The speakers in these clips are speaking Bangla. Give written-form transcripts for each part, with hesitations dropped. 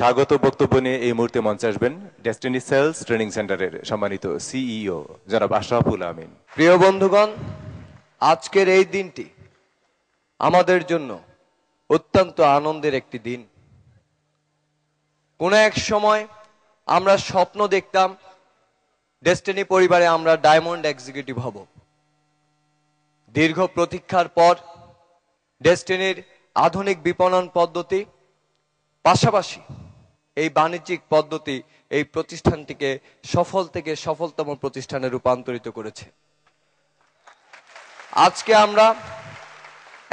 স্বাগত বক্তব্য নিয়ে এই মুহূর্তে মঞ্চে আসবেন ডেস্টিনি সেলস ট্রেনিং সেন্টারের সম্মানিত সিইও জনাব আশরাফুল আমিন। প্রিয় বন্ধুগণ, আজকের এই দিনটি আমাদের জন্য অত্যন্ত আনন্দের একটি দিন। কোন এক সময় আমরা স্বপ্ন দেখতাম ডেস্টিনি পরিবারে আমরা ডায়মন্ড এক্সিকিউটিভ হব। দীর্ঘ প্রতীক্ষার পর ডেস্টিনির আধুনিক বিপণন পদ্ধতি পাশাপাশি এই বাণিজ্যিক পদ্ধতি এই প্রতিষ্ঠানটিকে সফল থেকে সফলতম প্রতিষ্ঠানে রূপান্তরিত করেছে। আজকে আমরা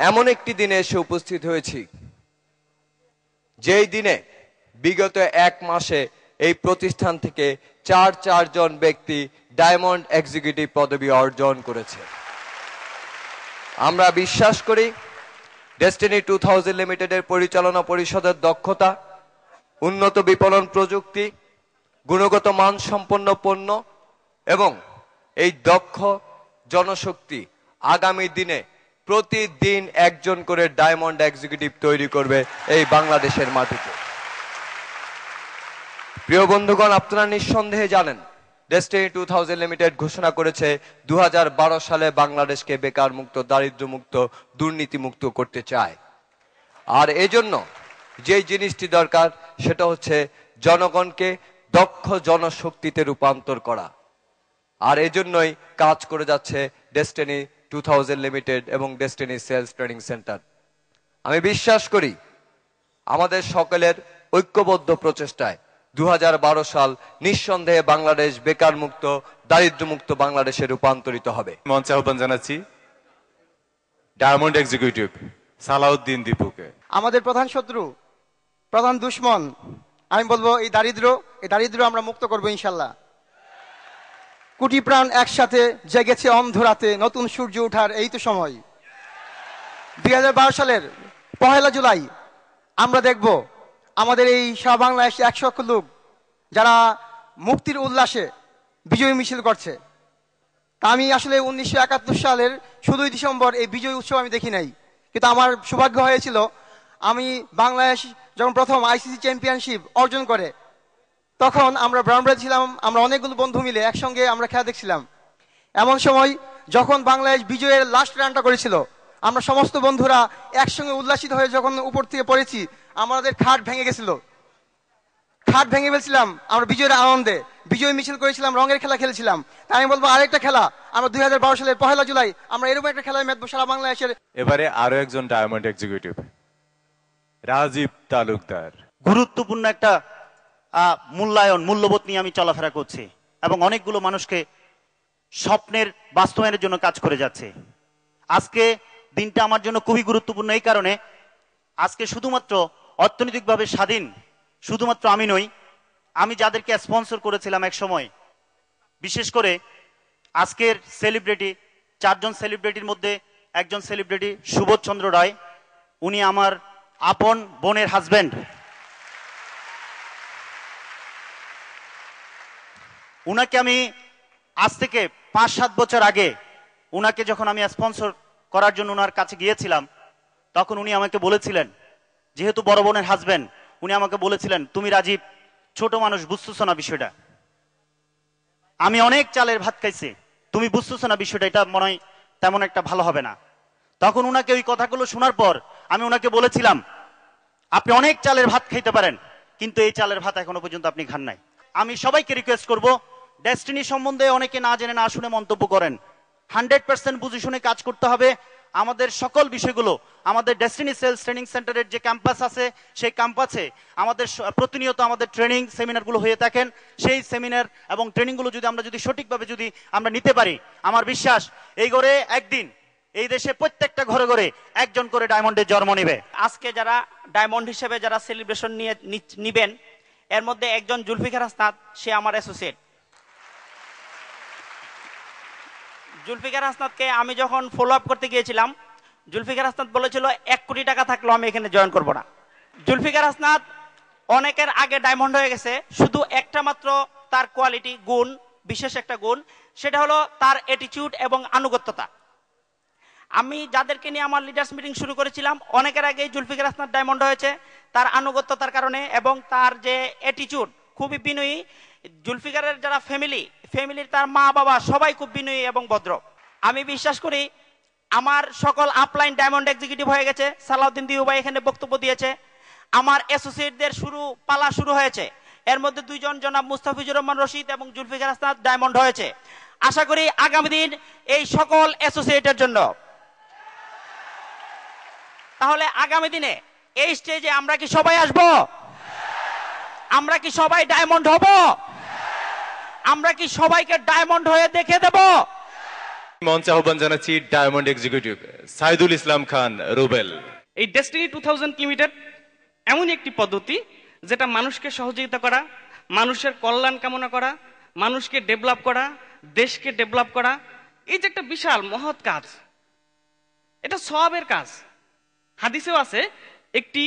এমন একটি দিনে এসে উপস্থিত হয়েছি যেই দিনে বিগত এক মাসে এই প্রতিষ্ঠান থেকে চারজন ব্যক্তি ডায়মন্ড এক্সিকিউটিভ পদবি অর্জন করেছে। আমরা বিশ্বাস করি ডেস্টিনি 2000 লিমিটেডের পরিচালনা পরিষদের দক্ষতা, উন্নত বিপণন প্রযুক্তি, গুণগত মানসম্পন্ন পণ্য এবং এই দক্ষ জনশক্তি আগামী দিনে প্রতিদিন একজন করে ডায়মন্ড এক্সিকিউটিভ তৈরি করবে এই বাংলাদেশের মাটিতে। প্রিয় বন্ধুগণ, আপনারা নিঃসন্দেহে জানেন ডেস্টিনি 2000 লিমিটেড ঘোষণা করেছে 2012 সালে বাংলাদেশকে বেকার মুক্ত, দারিদ্র মুক্ত, দুর্নীতি মুক্ত করতে চায়। আর এজন্য যে জিনিসটি দরকার সেটা হচ্ছে জনগণকে দক্ষ জনশক্তিতে রূপান্তর করা। আর এজন্যই কাজ করে যাচ্ছে ডেস্টিনি 2000 লিমিটেড এবং ডেস্টিনি সেলস ট্রেনিং সেন্টার। আমি বিশ্বাস করি আমাদের সকলের ঐক্যবদ্ধ প্রচেষ্টায় 2012 সাল নিঃসন্দেহে বাংলাদেশ বেকার মুক্ত, দারিদ্র মুক্ত বাংলাদেশে রূপান্তরিত হবে। মঞ্চে আহ্বান জানাচ্ছি ডায়মন্ড এক্সিকিউটিভ সালাউদ্দিন দীপুকে। আমাদের প্রধান শত্রু, প্রধান দুশ্মন আমি বলবো এই দারিদ্র আমরা মুক্ত করবো ইনশাল্লাহ। কোটি প্রাণ একসাথে জেগেছে অন্ধরাতে, নতুন সূর্য ওঠার এই তো সময়। 2012 সালের 1 জুলাই আমরা দেখব আমাদের এই সারা বাংলাদেশে 100 লক্ষ লোক যারা মুক্তির উল্লাসে বিজয় মিছিল করছে। তা আমি আসলে 1971 সালের 16 ডিসেম্বর এই বিজয় উৎসব আমি দেখি নাই, কিন্তু আমার সৌভাগ্য হয়েছিল আমি বাংলাদেশ যখন প্রথম আইসিসি চ্যাম্পিয়নশিপ অর্জন করে তখন আমরা ব্রাউনবাড়ি ছিলাম, আমরা অনেকগুলো বন্ধু মিলে একসঙ্গে আমরা খেলা দেখছিলাম। এমন সময় যখন বাংলাদেশ বিজয়ের লাস্ট রানটা করেছিল আমরা সমস্ত বন্ধুরা একসঙ্গে উল্লাসিত হয়ে যখন উপর থেকে পড়েছি আমাদের খাট ভেঙে গেছিল, খাট ভেঙে ফেলছিলাম আমরা বিজয়ের আনন্দে। বিজয় মিছিল করেছিলাম, রঙের খেলা খেলেছিলাম। তাই আমি বলবো আরেকটা খেলা আমরা 2012 সালের 1 জুলাই আমরা এরকম একটা খেলায় মেতবো সারা বাংলাদেশের। এবারে আরো একজন ডায়মন্ড এক্সিকিউটিভ রাজীব তালুকদার। গুরুত্বপূর্ণ একটা মূল্যবোধ নিয়ে আমি চলাফেরা করছি এবং অনেকগুলো মানুষকে স্বপ্নের বাস্তবায়নের জন্য কাজ করে যাচ্ছে। আজকে দিনটা আমার জন্য খুবই গুরুত্বপূর্ণ এই কারণে, আজকে শুধুমাত্র অর্থনৈতিকভাবে স্বাধীন শুধুমাত্র আমি নই, আমি যাদেরকে স্পন্সর করেছিলাম এক সময়, বিশেষ করে আজকের সেলিব্রিটি 4 জন সেলিব্রিটির মধ্যে একজন সেলিব্রিটি সুবোধ চন্দ্র রায়, উনি আমার আপন বোনের হাজবেন্ড। উনাকে আমি আজ থেকে 5-7 বছর আগে উনাকে যখন আমি স্পন্সর করার জন্য উনার কাছে গিয়েছিলাম তখন উনি আমাকে বলেছিলেন, যেহেতু বড় বোনের হাজবেন্ড, উনি আমাকে বলেছিলেন তুমি রাজীব ছোট মানুষ, বুঝতেছ না বিষয়টা, আমি অনেক চালের ভাত খাইছি, তুমি বুঝতেছ না বিষয়টা, এটা মনে হয় তেমন একটা ভালো হবে না। তখন উনাকে ওই কথাগুলো শোনার পর আমি উনাকে বলেছিলাম আপনি অনেক চালের ভাত খাইতে পারেন কিন্তু এই চালের ভাত এখনো পর্যন্ত আপনি খান নাই। আমি সবাইকে রিকোয়েস্ট করব, ডেস্টিনি সম্বন্ধে অনেকে না জেনে না শুনে মন্তব্য করেন, 100% বুঝে শুনে কাজ করতে হবে। আমাদের সকল বিষয়গুলো আমাদের ডেস্টিনি সেলস ট্রেনিং সেন্টারের যে ক্যাম্পাস আছে সেই ক্যাম্পাসে আমাদের প্রতিনিয়ত আমাদের ট্রেনিং সেমিনারগুলো হয়ে থাকেন। সেই সেমিনার এবং ট্রেনিংগুলো যদি আমরা সঠিকভাবে আমরা নিতে পারি, আমার বিশ্বাস এই করে একদিন এই দেশে প্রত্যেকটা ঘরে ঘরে একজন করে ডায়মন্ডের জন্ম নেবে। আজকে যারা ডায়মন্ড হিসেবে যারা সেলিব্রেশন নিবেন এর মধ্যে একজন জুলফিকার হাসনাত, সে আমার অ্যাসোসিয়েট। জুলফিকার হাসনাতকে আমি যখন ফলো আপ করতে গিয়েছিলাম, জুলফিকার হাসনাত বলেছিল 1 কোটি টাকা থাকলেও আমি এখানে জয়েন করব না। জুলফিকার হাসনাত অনেকের আগে ডায়মন্ড হয়ে গেছে, শুধু একটা মাত্র তার কোয়ালিটি গুণ, বিশেষ একটা গুণ, সেটা হলো তার অ্যাটিটিউড এবং আনুগত্যতা। আমি যাদেরকে নিয়ে আমার লিডার্স মিটিং শুরু করেছিলাম অনেকের আগেই জুলফিকার হাসনাত ডায়মন্ড হয়েছে তার আনুগত্যতার কারণে এবং তার যে অ্যাটিটিউড খুবই বিনয়ী। জুলফিকারের যারা ফ্যামিলির তার মা বাবা সবাই খুব বিনয়ী এবং ভদ্র। আমি বিশ্বাস করি আমার সকল আপলাইন ডায়মন্ড এক্সিকিউটিভ হয়ে গেছে। সালাউদ্দিন দিউ ভাই এখানে বক্তব্য দিয়েছে। আমার অ্যাসোসিয়েটদের পালা শুরু হয়েছে। এর মধ্যে দুইজন জনাব মুস্তাফিজুর রহমান রশিদ এবং জুলফিকার হাসনাত ডায়মন্ড হয়েছে। আশা করি আগামী দিন এই সকল অ্যাসোসিয়েটের জন্য, তাহলে আগামী দিনে এই স্টেজে আমরা কি সবাই আসব? আমরা কি সবাই ডায়মন্ড হব? আমরা কি সবাইকে ডায়মন্ড হয়ে দেখে দেব? মঞ্চে আহ্বান জানাচ্ছি ডায়মন্ড এক্সিকিউটিভ সাইদুল ইসলাম খান রুবেল। এই ডেস্টিনি 2000 লিমিটেড এমন একটি পদ্ধতি যেটা মানুষকে সহযোগিতা করা, মানুষের কল্যাণ কামনা করা, মানুষকে ডেভেলপ করা, দেশকে ডেভেলপ করা, এই যে একটা বিশাল মহৎ কাজ, এটা সওয়াবের কাজ। হাদিসেও আছে একটি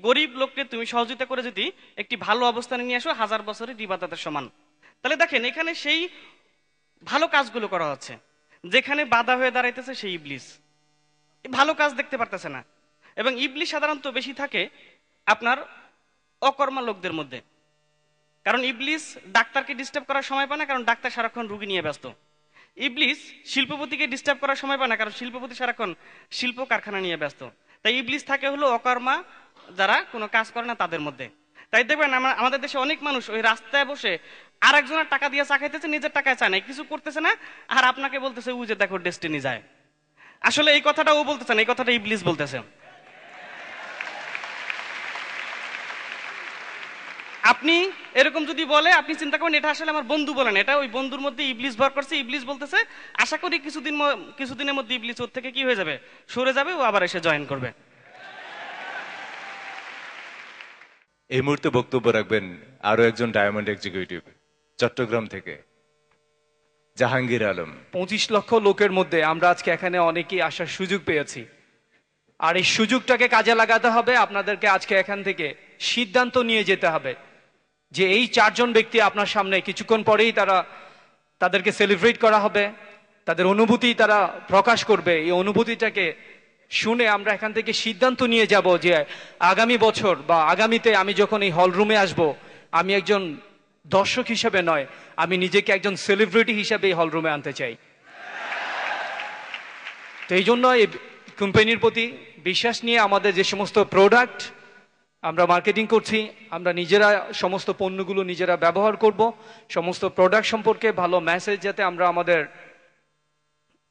গরিব লোককে তুমি সহযোগিতা করে যদি একটি ভালো অবস্থানে নিয়ে আসো 1000 বছরের ইবাদতের সমান। তাহলে দেখেন এখানে সেই ভালো কাজগুলো করা হচ্ছে, যেখানে বাধা হয়ে দাঁড়াইতেছে সেই ইবলিস ভালো কাজ দেখতে পারতেছে না। এবং ইবলিস সাধারণত বেশি থাকে আপনার অকর্মা লোকদের মধ্যে, কারণ ইবলিস ডাক্তারকে ডিস্টার্ব করার সময় পায় না, কারণ ডাক্তার সারাক্ষণ রুগী নিয়ে ব্যস্ত। ইবলিস শিল্পপতিকে ডিস্টার্ব করার সময় পায় না, কারণ শিল্পপতি সারাক্ষণ শিল্প কারখানা নিয়ে ব্যস্ত। তাই ইবলিস থাকে হলো অকর্মা, যারা কোনো কাজ করে না তাদের মধ্যে। তাই দেখবেন আমাদের দেশে অনেক মানুষ ওই রাস্তায় বসে আরেকজনের টাকা দিয়ে চা খাইতেছে, নিজের টাকায় চায় না, কিছু করতেছে না, আর আপনাকে বলতেছে ও যে দেখো ডেস্টিনি যায়। আসলে এই কথাটা ও বলতেছে না, এই কথাটা ইবলিস বলতেছে। আপনি এরকম যদি বলে, আপনি চিন্তা করেন এটা আসলে আমার বন্ধু বলেন, এটা ওই বন্ধুর মধ্যে ইবলিস ভর করছে। ইবলিস বলতেছে আশা করি কিছুদিনের মধ্যে ইবলিস ওর থেকে কি হয়ে যাবে, সরে যাবে, ও আবার এসে জয়েন করবে। এই মুহূর্তে বক্তব্য রাখবেন আরো একজন ডায়মন্ড এক্সিকিউটিভ চট্টগ্রাম থেকে জাহাঙ্গীর আলম। 25 লক্ষ লোকের মধ্যে আমরা আজকে এখানে অনেকেই আসার সুযোগ পেয়েছি, আর এই সুযোগটাকে কাজে লাগাতে হবে। আপনাদেরকে আজকে এখান থেকে সিদ্ধান্ত নিয়ে যেতে হবে যে এই 4 জন ব্যক্তি আপনার সামনে কিছুক্ষণ পরেই তাদেরকে সেলিব্রেট করা হবে, তাদের অনুভূতি তারা প্রকাশ করবে। এই অনুভূতিটাকে শুনে আমরা এখান থেকে সিদ্ধান্ত নিয়ে যাব যে আগামী বছর বা আগামীতে আমি যখন এই হল রুমে আসব, আমি একজন দর্শক হিসেবে নয়, আমি নিজেকে একজন সেলিব্রিটি হিসেবে এই হল রুমে আনতে চাই। তো এই জন্য এই কোম্পানির প্রতি বিশ্বাস নিয়ে আমাদের যে সমস্ত প্রোডাক্ট আমরা মার্কেটিং করছি, আমরা নিজেরা সমস্ত পণ্যগুলো নিজেরা ব্যবহার করব। সমস্ত প্রোডাক্ট সম্পর্কে ভালো মেসেজ যাতে আমরা আমাদের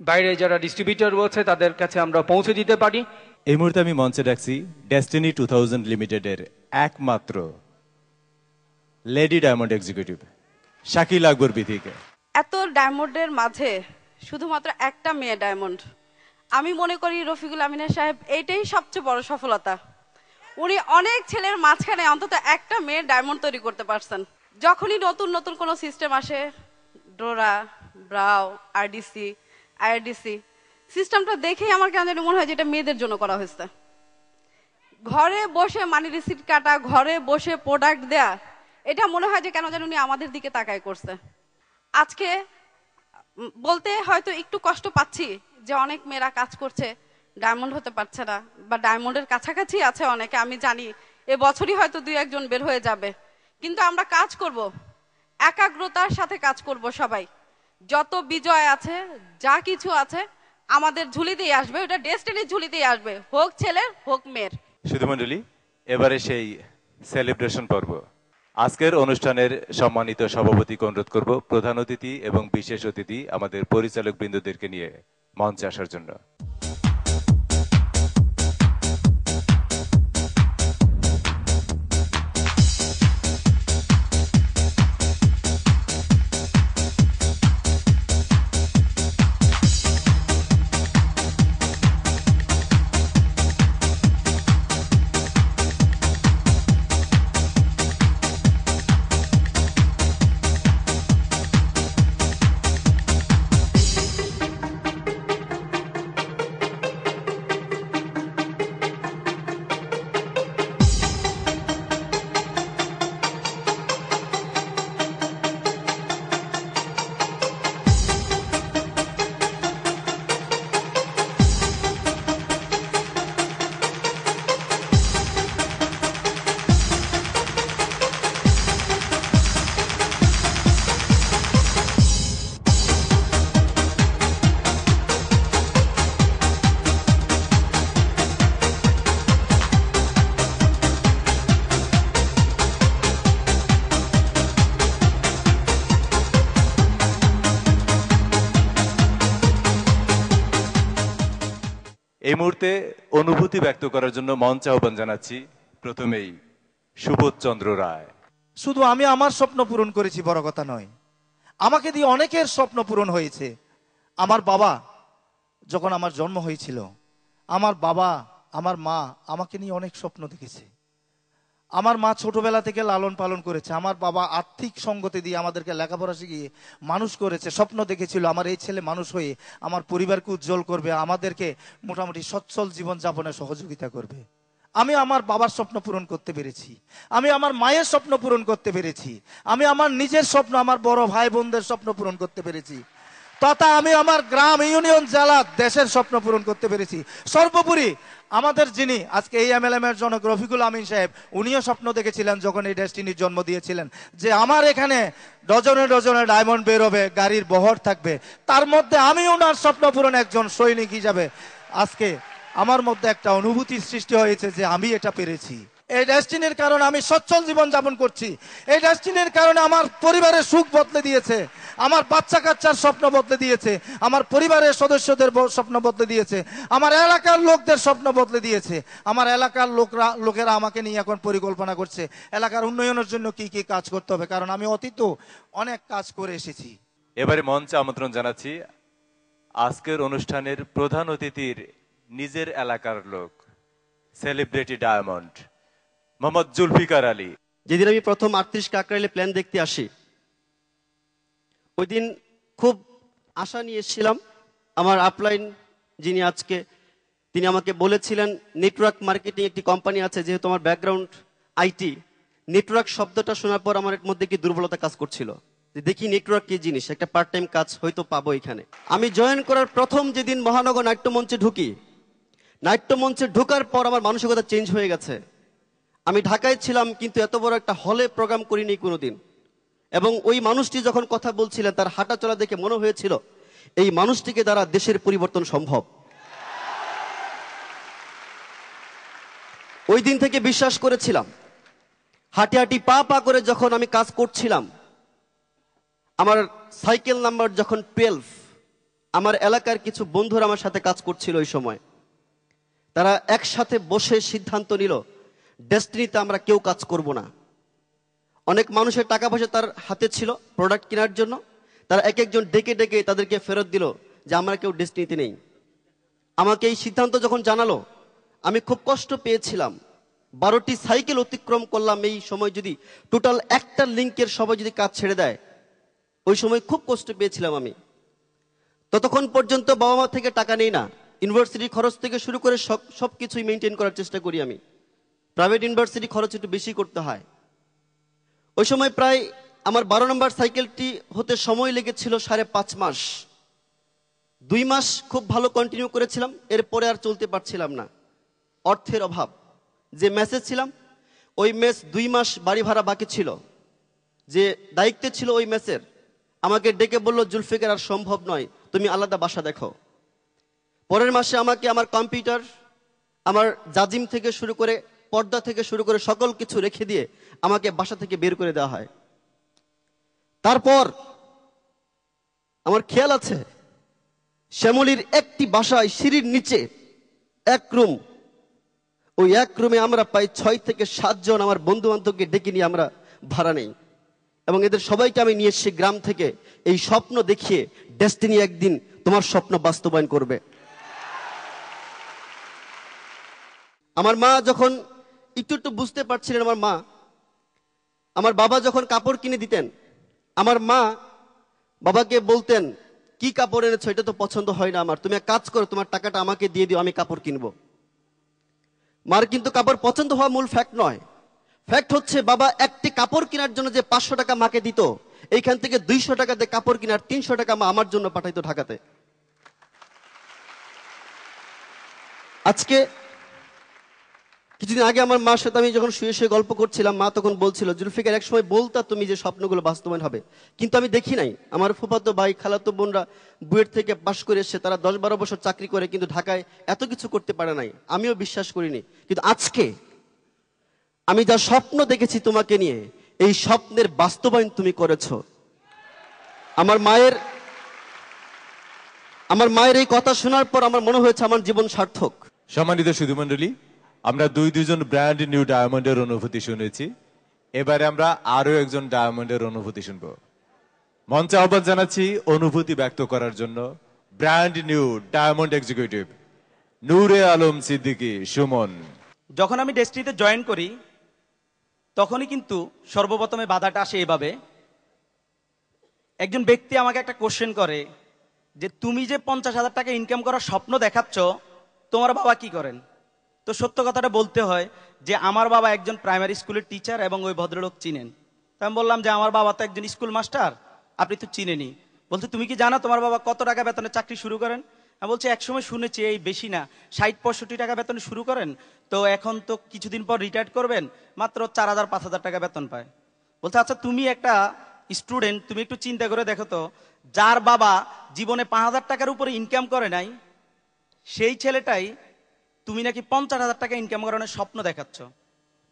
বাইরে যারা ডিস্ট্রিবিউটর রয়েছে তাদের কাছে আমরা পৌঁছে দিতে পারি। এই মুহূর্তে আমি মঞ্চে ডাকছি ডেস্টিনি 2000 লিমিটেডের একমাত্র লেডি ডায়মন্ড এক্সিকিউটিভ শাকিল আকবর বিথিকে। এত ডায়মন্ডের মাঝে শুধুমাত্র একটা মেয়ে ডায়মন্ড, আমি মনে করি রফিকুল আমিনা সাহেব এইটাই সবচেয়ে বড় সফলতা। উনি অনেক ছেলের মাঝখানে অন্তত একটা মেয়ে ডায়মন্ড তৈরি করতে পারছেন। যখনই নতুন নতুন কোনো সিস্টেম আসে, ডোরা, ব্রাও, আরডিসি, আইআরডিসি সিস্টেমটা দেখেই আমার কেন জানি মনে হয় যে এটা মেয়েদের জন্য করা হয়েছে। ঘরে বসে মানি রিসিট কাটা, ঘরে বসে প্রোডাক্ট দেয়া, এটা মনে হয় যে কেন জানি উনি আমাদের দিকে তাকায় করছে। আজকে বলতে হয়তো একটু কষ্ট পাচ্ছি যে অনেক মেয়েরা কাজ করছে, ডায়মন্ড হতে পারছে না, বা ডায়মন্ডের কাছাকাছি আছে অনেকে, আমি জানি এ বছরই হয়তো 2-1 জন বের হয়ে যাবে। কিন্তু আমরা কাজ করব, একাগ্রতার সাথে কাজ করব সবাই। যত বিজয় আছে, যা কিছু আছে আমাদের ঝুলিতেই আসবে, ওটা ডেস্টিনির ঝুলিতেই আসবে, হোক ছেলের হোক মেয়ের। শুধু মণ্ডলী, এবারে সেই সেলিব্রেশন পর্ব। আজকের অনুষ্ঠানের সম্মানিত সভাপতিকে অনুরোধ করব প্রধান অতিথি এবং বিশেষ অতিথি আমাদের পরিচালক বৃন্দদেরকে নিয়ে মঞ্চে আসার জন্য। এই মুহূর্তে অনুভূতি ব্যক্ত করার জন্য মঞ্চে আহ্বান জানাচ্ছি প্রথমেই সুবোধ চন্দ্র রায়। শুধু আমি আমার স্বপ্ন পূরণ করেছি বড় কথা নয়, আমাকে দিয়ে অনেকের স্বপ্ন পূরণ হয়েছে। আমার বাবা যখন আমার জন্ম হয়েছিল, আমার বাবা আমার মা আমাকে নিয়ে অনেক স্বপ্ন দেখেছে। আমার মা ছোটবেলা থেকে লালন পালন করেছে, আমার বাবা আর্থিক সঙ্গতি দিয়ে আমাদেরকে লেখাপড়া শিখিয়ে মানুষ করেছে। স্বপ্ন দেখেছিল আমার এই ছেলে মানুষ হয়ে আমার পরিবারকে উজ্জ্বল করবে, আমাদেরকে মোটামুটি সচ্ছল জীবন যাপনে সহযোগিতা করবে। আমি আমার বাবার স্বপ্ন পূরণ করতে পেরেছি, আমি আমার মায়ের স্বপ্ন পূরণ করতে পেরেছি, আমি আমার নিজের স্বপ্ন, আমার বড় ভাই বোনদের স্বপ্ন পূরণ করতে পেরেছি, তথা আমি আমার গ্রাম, ইউনিয়ন, জেলা, দেশের স্বপ্ন পূরণ করতে পেরেছি। সর্বোপরি আমাদের যিনি আজকে এই এমএলএম এর জনক রফিকুল আমিন সাহেব, উনিও স্বপ্ন দেখেছিলেন যখন এই ডেস্টিনির জন্ম দিয়েছিলেন যে আমার এখানে ডজনে ডজনে ডায়মন্ড বেরোবে, গাড়ির বহর থাকবে। তার মধ্যে আমি ওনার স্বপ্ন পূরণ একজন সৈনিক হিসাবে আজকে আমার মধ্যে একটা অনুভূতির সৃষ্টি হয়েছে যে আমি এটা পেরেছি। এই ডেস্টিনির কারণে আমি সচ্ছল জীবন যাপন করছি, এই ডেস্টিনির কারণে আমার পরিবারের সুখ বদলে দিয়েছে, আমার বাচ্চা কাচ্চার স্বপ্ন বদলে দিয়েছে, আমার পরিবারের সদস্যদের স্বপ্ন বদলে দিয়েছে, আমার এলাকার লোকদের স্বপ্ন বদলে দিয়েছে। আমার এলাকার লোকেরা আমাকে নিয়ে এখন পরিকল্পনা করছে এলাকার উন্নয়নের জন্য কি কি কাজ করতে হবে, কারণ আমি অতীত অনেক কাজ করে এসেছি। এবারে মঞ্চে আমন্ত্রণ জানাচ্ছি আজকের অনুষ্ঠানের প্রধান অতিথির নিজের এলাকার লোক, সেলিব্রিটি ডায়মন্ড মোহাম্মদ জুলফিকার আলী। যেদিন আমি প্রথম 38 কাকরাইলে প্ল্যান দেখতে আসি, ওই দিন খুব আশা নিয়ে এসেছিলাম। আমার আপলাইন যিনি আজকে, তিনি আমাকে বলেছিলেন নেটওয়ার্ক মার্কেটিং একটি কোম্পানি আছে, যেহেতু আমার ব্যাকগ্রাউন্ড আইটি, নেটওয়ার্ক শব্দটা শোনার পর আমার মধ্যে কি দুর্বলতা কাজ করছিল, যে দেখি নেটওয়ার্ক কি জিনিস, একটা পার্ট টাইম কাজ হয়তো পাবো এখানে। আমি জয়েন করার প্রথম যেদিন মহানগর নাট্যমঞ্চে ঢুকি, নাট্যমঞ্চে ঢোকার পর আমার মানসিকতা চেঞ্জ হয়ে গেছে। আমি ঢাকায় ছিলাম কিন্তু এত বড় একটা হলে প্রোগ্রাম করিনি কোনোদিন, এবং ওই মানুষটি যখন কথা বলছিলেন তার হাঁটা চলা দেখে মনে হয়েছিল এই মানুষটিকে দ্বারা দেশের পরিবর্তন সম্ভব। ওই দিন থেকে বিশ্বাস করেছিলাম। হাঁটি হাঁটি পা পা করে যখন আমি কাজ করছিলাম, আমার সাইকেল নাম্বার যখন 12, আমার এলাকার কিছু বন্ধুরা আমার সাথে কাজ করছিল ওই সময়, তারা একসাথে বসে সিদ্ধান্ত নিল ডেস্টিনিতে আমরা কেউ কাজ করব না। অনেক মানুষের টাকা পয়সা তার হাতে ছিল প্রোডাক্ট কেনার জন্য, তারা এক একজন ডেকে ডেকে তাদেরকে ফেরত দিল যে আমরা কেউ ডেস্টিনিতে নেই। আমাকে এই সিদ্ধান্ত যখন জানালো, আমি খুব কষ্ট পেয়েছিলাম। 12টি সাইকেল অতিক্রম করলাম এই সময়, যদি টোটাল একটা লিঙ্কের সবাই যদি কাজ ছেড়ে দেয়, ওই সময় খুব কষ্ট পেয়েছিলাম আমি। ততক্ষণ পর্যন্ত বাবা মা থেকে টাকা নেই না, ইউনিভার্সিটি খরচ থেকে শুরু করে সবকিছুই মেনটেন করার চেষ্টা করি আমি। প্রাইভেট ইউনিভার্সিটি খরচ একটু বেশি করতে হয়। ওই সময় প্রায় আমার 12 নম্বর সাইকেলটি হতে সময় লেগেছিল 5.5 মাস। 2 মাস খুব ভালো কন্টিনিউ করেছিলাম, এরপরে আর চলতে পারছিলাম না, অর্থের অভাব। যে মেসে ছিলাম ওই মেস 2 মাস বাড়ি ভাড়া বাকি ছিল। যে দায়িত্বে ছিল ওই মেসের আমাকে ডেকে বলল, জুলফিকার আর সম্ভব নয়, তুমি আলাদা বাসা দেখো। পরের মাসে আমাকে আমার কম্পিউটার, আমার জাজিম থেকে শুরু করে পর্দা থেকে শুরু করে সকল কিছু রেখে দিয়ে আমাকে বাসা থেকে বের করে দেওয়া হয়। তারপর আমার খেয়াল আছে, শ্যামলীর একটি বাসায় সিঁড়ির নিচে এক রুম, ওই এক রুমে আমরা প্রায় 6 থেকে 7 জন আমার বন্ধু বান্ধবকে ডেকে নিয়ে আমরা ভাড়া নেই, এবং এদের সবাইকে আমি নিয়ে এসেছি গ্রাম থেকে, এই স্বপ্ন দেখিয়ে ডেস্টিনি একদিন তোমার স্বপ্ন বাস্তবায়ন করবে। আমার মা যখন একটু বুঝতে পারছিলেন, আমার বাবা যখন কাপড় কিনে দিতেন, আমার মা বাবাকে বলতেন, কি কাপড় এনেছো, এটা তো পছন্দ হয় না আমার, তুমি এক কাজ করো, তোমার টাকাটা আমাকে দিয়ে দিও, আমি কাপড় কিনবো। মার কিন্তু কাপড় পছন্দ হওয়া মূল ফ্যাক্ট নয়। ফ্যাক্ট হচ্ছে বাবা একটি কাপড় কেনার জন্য যে 500 টাকা মাকে দিত, এইখান থেকে 200 টাকা দিয়ে কাপড় কেনার 300 টাকা মা আমার জন্য পাঠাইতো ঢাকাতে। আজকে কিছুদিন আগে আমার মার সাথে আমি যখন শুয়ে শুয়ে গল্প করছিলাম, মা তখন বলছিল, জুলফিকার এক সময় বলতা তুমি যে স্বপ্নগুলো বাস্তবায়ন হবে, কিন্তু আমি দেখি নাই। আমার ফুফাতো ভাই খালাতো বোনরা বুয়েট থেকে পাশ করে এসে তারা 10-12 বছর চাকরি করে, কিন্তু ঢাকায় এত কিছু করতে পারে নাই, আমিও বিশ্বাস করিনি। কিন্তু আজকে আমি যা স্বপ্ন দেখেছি তোমাকে নিয়ে, এই স্বপ্নের বাস্তবায়ন তুমি করেছো। আমার মায়ের আমার মায়ের এই কথা শোনার পর আমার মনে হয়েছে আমার জীবন সার্থক। সম্মানিত সুধীমণ্ডলী, আমরা দুজন ব্র্যান্ড নিউ ডায়মন্ডের অনুভূতি শুনেছি। এবারে আমরা আরো একজন ডায়মন্ডের অনুভূতি শুনবো। মঞ্চে আহ্বান জানাচ্ছি অনুভূতি ব্যক্ত করার জন্য ব্র্যান্ড নিউ ডায়মন্ড এক্সিকিউটিভ নূরে আলম সিদ্দিকী সুমন। যখন আমি ডেস্টিনিতে জয়েন করি তখনই কিন্তু সর্বপ্রথমে বাধাটা আসে এভাবে, একজন ব্যক্তি আমাকে একটা কোশ্চেন করে যে তুমি যে 50,000 টাকা ইনকাম করার স্বপ্ন দেখাচ্ছ, তোমার বাবা কি করেন? তো সত্য কথাটা বলতে হয় যে আমার বাবা একজন প্রাইমারি স্কুলের টিচার এবং ওই ভদ্রলোক চিনেন। তো আমি বললাম যে আমার বাবা তো একজন স্কুল মাস্টার, আপনি তো চিনেনি। বলতে তুমি কি জানো তোমার বাবা কত টাকা বেতনে চাকরি শুরু করেন? আমি বলছি একসময় শুনেছি এই বেশি না, 60-65 টাকা বেতনে শুরু করেন, তো এখন তো কিছুদিন পর রিটায়ার করবেন, মাত্র 4,000-5,000 টাকা বেতন পায়। বলতে আচ্ছা তুমি একটা স্টুডেন্ট, তুমি একটু চিন্তা করে দেখো তো, যার বাবা জীবনে 5,000 টাকার উপরে ইনকাম করে নাই, সেই ছেলেটাই তুমি নাকি 50,000 টাকা ইনকাম করানোর স্বপ্ন দেখাচ্ছ।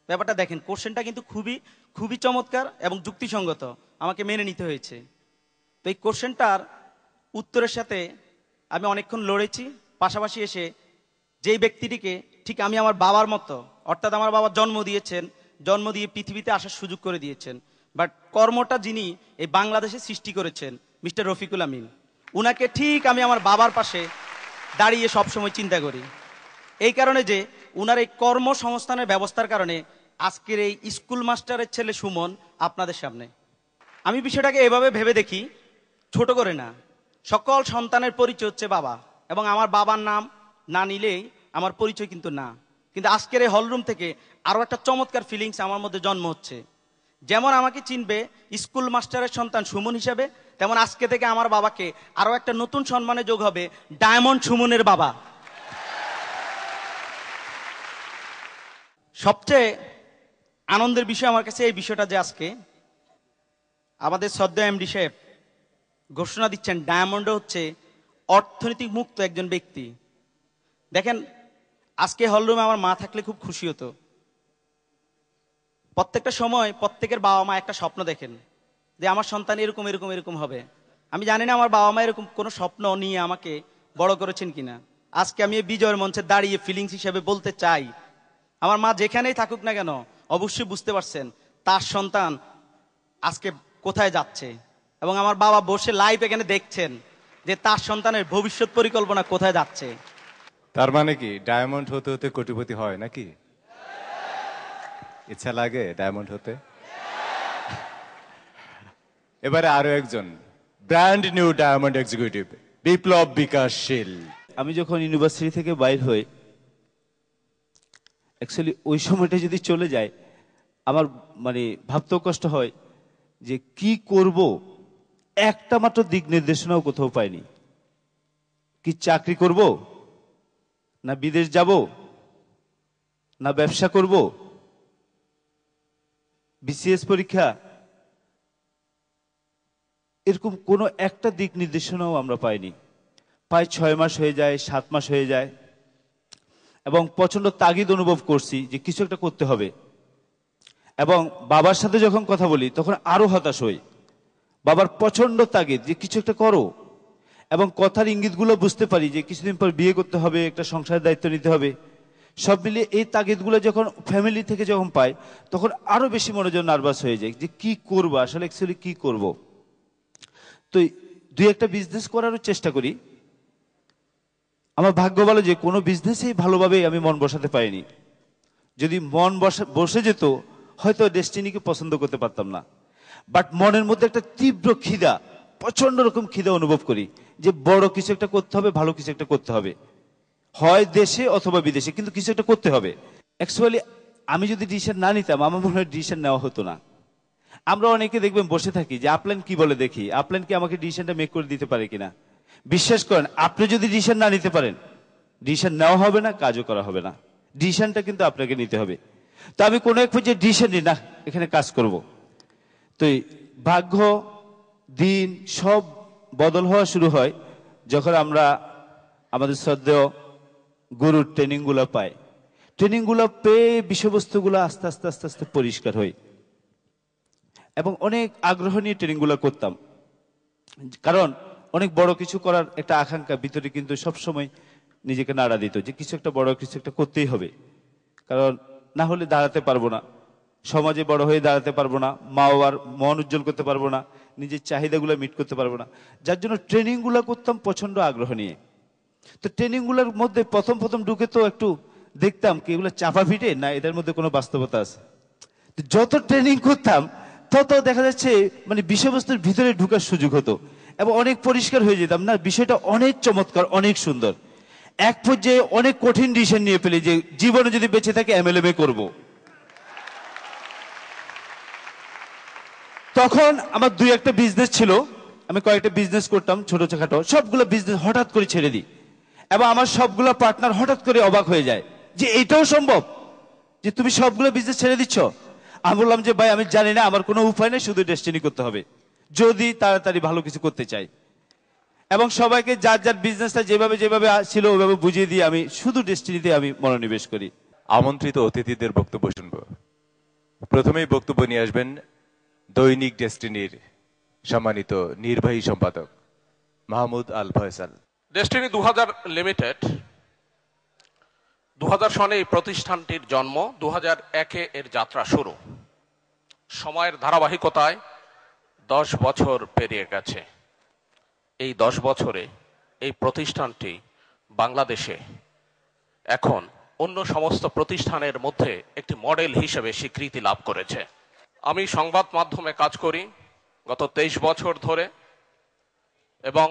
ব্যাপারটা দেখেন, কোশ্চেনটা কিন্তু খুবই খুবই চমৎকার এবং যুক্তিসঙ্গত, আমাকে মেনে নিতে হয়েছে। তো এই কোশ্চেনটার উত্তরের সাথে আমি অনেকক্ষণ লড়েছি। পাশাপাশি এসে যেই ব্যক্তিটিকে ঠিক আমি আমার বাবার মতো, অর্থাৎ আমার বাবা জন্ম দিয়েছেন, জন্ম দিয়ে পৃথিবীতে আসার সুযোগ করে দিয়েছেন, বাট কর্মটা যিনি এই বাংলাদেশে সৃষ্টি করেছেন, মিস্টার রফিকুল আমিন, উনাকে ঠিক আমি আমার বাবার পাশে দাঁড়িয়ে সবসময় চিন্তা করি। এই কারণে যে উনার এই কর্মসংস্থানের ব্যবস্থার কারণে আজকের এই স্কুল মাস্টারের ছেলে সুমন আপনাদের সামনে। আমি বিষয়টাকে এভাবে ভেবে দেখি, ছোট করে না, সকল সন্তানের পরিচয় হচ্ছে বাবা, এবং আমার বাবার নাম না নিলেই আমার পরিচয় কিন্তু না। কিন্তু আজকের এই হলরুম থেকে আরো একটা চমৎকার ফিলিংস আমার মধ্যে জন্ম হচ্ছে। যেমন আমাকে চিনবে স্কুল মাস্টারের সন্তান সুমন হিসাবে, তেমন আজকে থেকে আমার বাবাকে আরো একটা নতুন সম্মানে যোগ হবে, ডায়মন্ড সুমনের বাবা। সবচেয়ে আনন্দের বিষয় আমার কাছে এই বিষয়টা যে আজকে আমাদের শ্রদ্ধেয় এমডি সাহেব ঘোষণা দিচ্ছেন ডায়মন্ড হচ্ছে অর্থনৈতিক মুক্ত একজন ব্যক্তি। দেখেন, আজকে হলরুমে আমার মা থাকলে খুব খুশি হতো। প্রত্যেকটা সময় প্রত্যেকের বাবা মা একটা স্বপ্ন দেখেন যে আমার সন্তান এরকম এরকম এরকম হবে। আমি জানি না আমার বাবা মা এরকম কোনো স্বপ্ন নিয়ে আমাকে বড় করেছেন কিনা। আজকে আমি এই বিজয়ের মঞ্চে দাঁড়িয়ে ফিলিংস হিসেবে বলতে চাই, আমার মা যেখানেই থাকুক না কেন অবশ্যই বুঝতে পারছেন তার সন্তান আজকে কোথায় যাচ্ছে, এবং আমার বাবা বসে লাইভ এখানে দেখছেন যে তার সন্তানের ভবিষ্যৎ পরিকল্পনা কোথায় যাচ্ছে। তার মানে কি ডায়মন্ড হতে হতে কোটিপতি হয় নাকি? ইচ্ছা লাগে ডায়মন্ড হতে? এবারে আরো একজন ব্র্যান্ড নিউ ডায়মন্ড এক্সিকিউটিভ বিপ্লব বিকাশশীল। আমি যখন ইউনিভার্সিটি থেকে বাইর হই, অ্যাকচুয়ালি ওই সময়টা যদি চলে যায় আমার মানে ভাবতেও কষ্ট হয় যে কি করব, একটা মাত্র দিক নির্দেশনাও কোথাও পাইনি। কি চাকরি করব, না বিদেশ যাব, না ব্যবসা করব, বিসিএস পরীক্ষা, এরকম কোনো একটা দিক নির্দেশনাও আমরা পাইনি। প্রায় 6 মাস হয়ে যায়, 7 মাস হয়ে যায়, এবং প্রচন্ড তাগিদ অনুভব করছি যে কিছু একটা করতে হবে। এবং বাবার সাথে যখন কথা বলি তখন আরো হতাশ হই। বাবার প্রচন্ড তাগিদ যে কিছু একটা করো, এবং কথার ইঙ্গিতগুলো বুঝতে পারি যে কিছুদিন পর বিয়ে করতে হবে, একটা সংসারের দায়িত্ব নিতে হবে। সব মিলিয়ে এই তাগিদগুলো যখন ফ্যামিলি থেকে যখন পাই তখন আরো বেশি মনোযোগ নার্ভাস হয়ে যায় যে কি করবো, আসলে অ্যাকচুয়ালি কি করব। তো 2-একটা বিজনেস করারও চেষ্টা করি। আমার ভাগ্য ভালো যে কোনো বিজনেসেই ভালোভাবে আমি মন বসাতে পারিনি। যদি মন বসে যেত হয়তো ডেস্টিনিকে পছন্দ করতে পারতাম না। বাট মনের মধ্যে একটা তীব্র খিদা, প্রচন্ড রকম খিদা অনুভব করি যে বড় কিছু একটা করতে হবে, ভালো কিছু একটা করতে হবে, হয় দেশে অথবা বিদেশে, কিন্তু কিছু একটা করতে হবে। অ্যাকচুয়ালি আমি যদি ডিসিশন না নিতাম আমার মনে হয় ডিসিশন নেওয়া হতো না। আমরা অনেকে দেখবেন বসে থাকি যে আপলাইন কি বলে দেখি, আপলাইন কি আমাকে ডিসিশনটা মেক করে দিতে পারে কিনা। বিশ্বাস করেন, আপনি যদি ডিসিশন না নিতে পারেন ডিসিশন নেওয়া হবে না, কাজও করা হবে না। ডিসিশনটা কিন্তু আপনাকে নিতে হবে। তো আমি কোনো এক পর্যায়ে ডিসিশন নিই না, এখানে কাজ করব। তো ভাগ্য দিন সব বদল হওয়া শুরু হয় যখন আমরা আমাদের শ্রদ্ধেয় গুরুর ট্রেনিংগুলো পাই। ট্রেনিংগুলো পেয়ে বিষয়বস্তুগুলো আস্তে আস্তে আস্তে আস্তে পরিষ্কার হয়, এবং অনেক আগ্রহ নিয়ে ট্রেনিংগুলো করতাম। কারণ অনেক বড় কিছু করার একটা আকাঙ্ক্ষা ভিতরে কিন্তু সবসময় নিজেকে নাড়া দিত যে কিছু একটা বড় কিছু একটা করতেই হবে, কারণ না হলে দাঁড়াতে পারবো না, সমাজে বড় হয়ে দাঁড়াতে পারবো না, মা বাবার মন উজ্জ্বল করতে পারবো না, নিজের চাহিদাগুলো মিট করতে পারবো না। যার জন্য ট্রেনিংগুলো করতাম প্রচন্ড আগ্রহ নিয়ে। তো ট্রেনিংগুলোর মধ্যে প্রথম প্রথম ঢুকে তো একটু দেখতাম কি এগুলো চাপা ফিটে না এদের মধ্যে কোনো বাস্তবতা আছে। তো যত ট্রেনিং করতাম তত দেখা যাচ্ছে মানে বিষয়বস্তুর ভিতরে ঢুকার সুযোগ হতো এবং অনেক পরিষ্কার হয়ে যেতাম, না বিষয়টা অনেক চমৎকার, অনেক সুন্দর। এক পর্যায়ে অনেক কঠিন ডিসিশন নিয়ে ফেলি যে জীবনে যদি বেঁচে থাকে MLM করব। তখন আমার 2-1টা বিজনেস ছিল, আমি কয়েকটা বিজনেস করতাম ছোটখাটো, সবগুলো বিজনেস হঠাৎ করে ছেড়ে দিই এবং আমার সবগুলো পার্টনার হঠাৎ করে অবাক হয়ে যায় যে এইটাও সম্ভব যে তুমি সবগুলো বিজনেস ছেড়ে দিচ্ছ। আমি বললাম যে ভাই আমি জানি না, আমার কোনো উপায় নেই, শুধু ডেস্টিনি করতে হবে যদি তাড়াতাড়ি ভালো কিছু করতে চাই। এবং সবাইকে যার যার বিজনেসটা যেভাবে যেভাবে ছিল ওইভাবে বুঝিয়ে দিয়ে আমি শুধু ডেস্টিনিতে আমি মনোনিবেশ করি। আমন্ত্রিত অতিথিদের বক্তব্য শুনব। প্রথমেই বক্তব্য নিয়ে আসবেন দৈনিক ডেস্টিনির সম্মানিত নির্বাহী সম্পাদক মাহমুদ আল ফয়সাল। ডেস্টিনি 2000 লিমিটেড 2000 সনে এই প্রতিষ্ঠানটির জন্ম, 2001-এ এর যাত্রা শুরু। সময়ের ধারাবাহিকতায় 10 বছর পেরিয়ে গেছে। এই 10 বছরে এই প্রতিষ্ঠানটি বাংলাদেশে এখন অন্য সমস্ত প্রতিষ্ঠানের মধ্যে একটি মডেল হিসেবে স্বীকৃতি লাভ করেছে। আমি সংবাদ মাধ্যমে কাজ করি গত 23 বছর ধরে এবং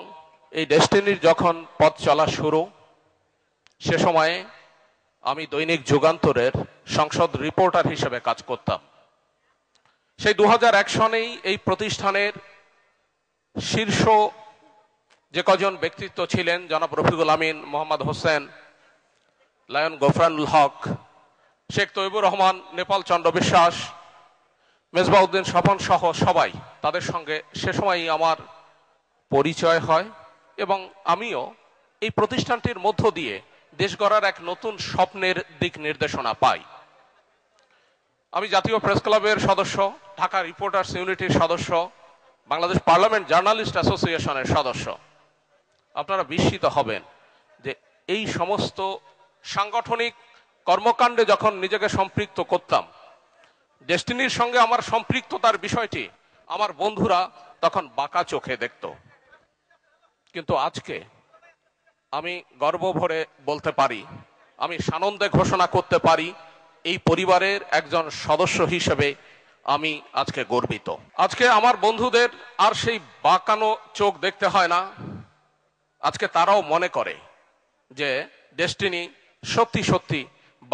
এই ডেস্টিনির যখন পথ চলা শুরু, সে সময়ে আমি দৈনিক যুগান্তরের সংসদ রিপোর্টার হিসেবে কাজ করতাম। সেই 2001 সনেই এই প্রতিষ্ঠানের শীর্ষ যে কজন ব্যক্তিত্ব ছিলেন, জনাব রফিকুল আমিন, মোহাম্মদ হোসেন, লায়ন গফরানুল হক, শেখ তৈবুর রহমান, নেপাল চন্দ্র বিশ্বাস, মেজবাউদ্দিন স্বপন সহ সবাই, তাদের সঙ্গে সে সময়ই আমার পরিচয় হয় এবং আমিও এই প্রতিষ্ঠানটির মধ্য দিয়ে দেশ গড়ার এক নতুন স্বপ্নের দিক নির্দেশনা পাই। আমি জাতীয় প্রেস ক্লাবের সদস্য, ঢাকা রিপোর্টার্স ইউনিটির সদস্য, বাংলাদেশ পার্লামেন্ট জার্নালিস্ট অ্যাসোসিয়েশনের সদস্য। আপনারা বিস্মিত হবেন যে এই সমস্ত সাংগঠনিক কর্মকাণ্ডে যখন নিজেকে সম্পৃক্ত করতাম, ডেস্টিনির সঙ্গে আমার সম্পৃক্ততার বিষয়টি আমার বন্ধুরা তখন বাঁকা চোখে দেখত। কিন্তু আজকে আমি গর্ব ভরে বলতে পারি, আমি সানন্দে ঘোষণা করতে পারি, এই পরিবারের একজন সদস্য হিসেবে আমি আজকে গর্বিত। আজকে আমার বন্ধুদের আর সেই বাঁকানো চোখ দেখতে হয় না। আজকে তারাও মনে করে যে ডেস্টিনি সত্যি সত্যি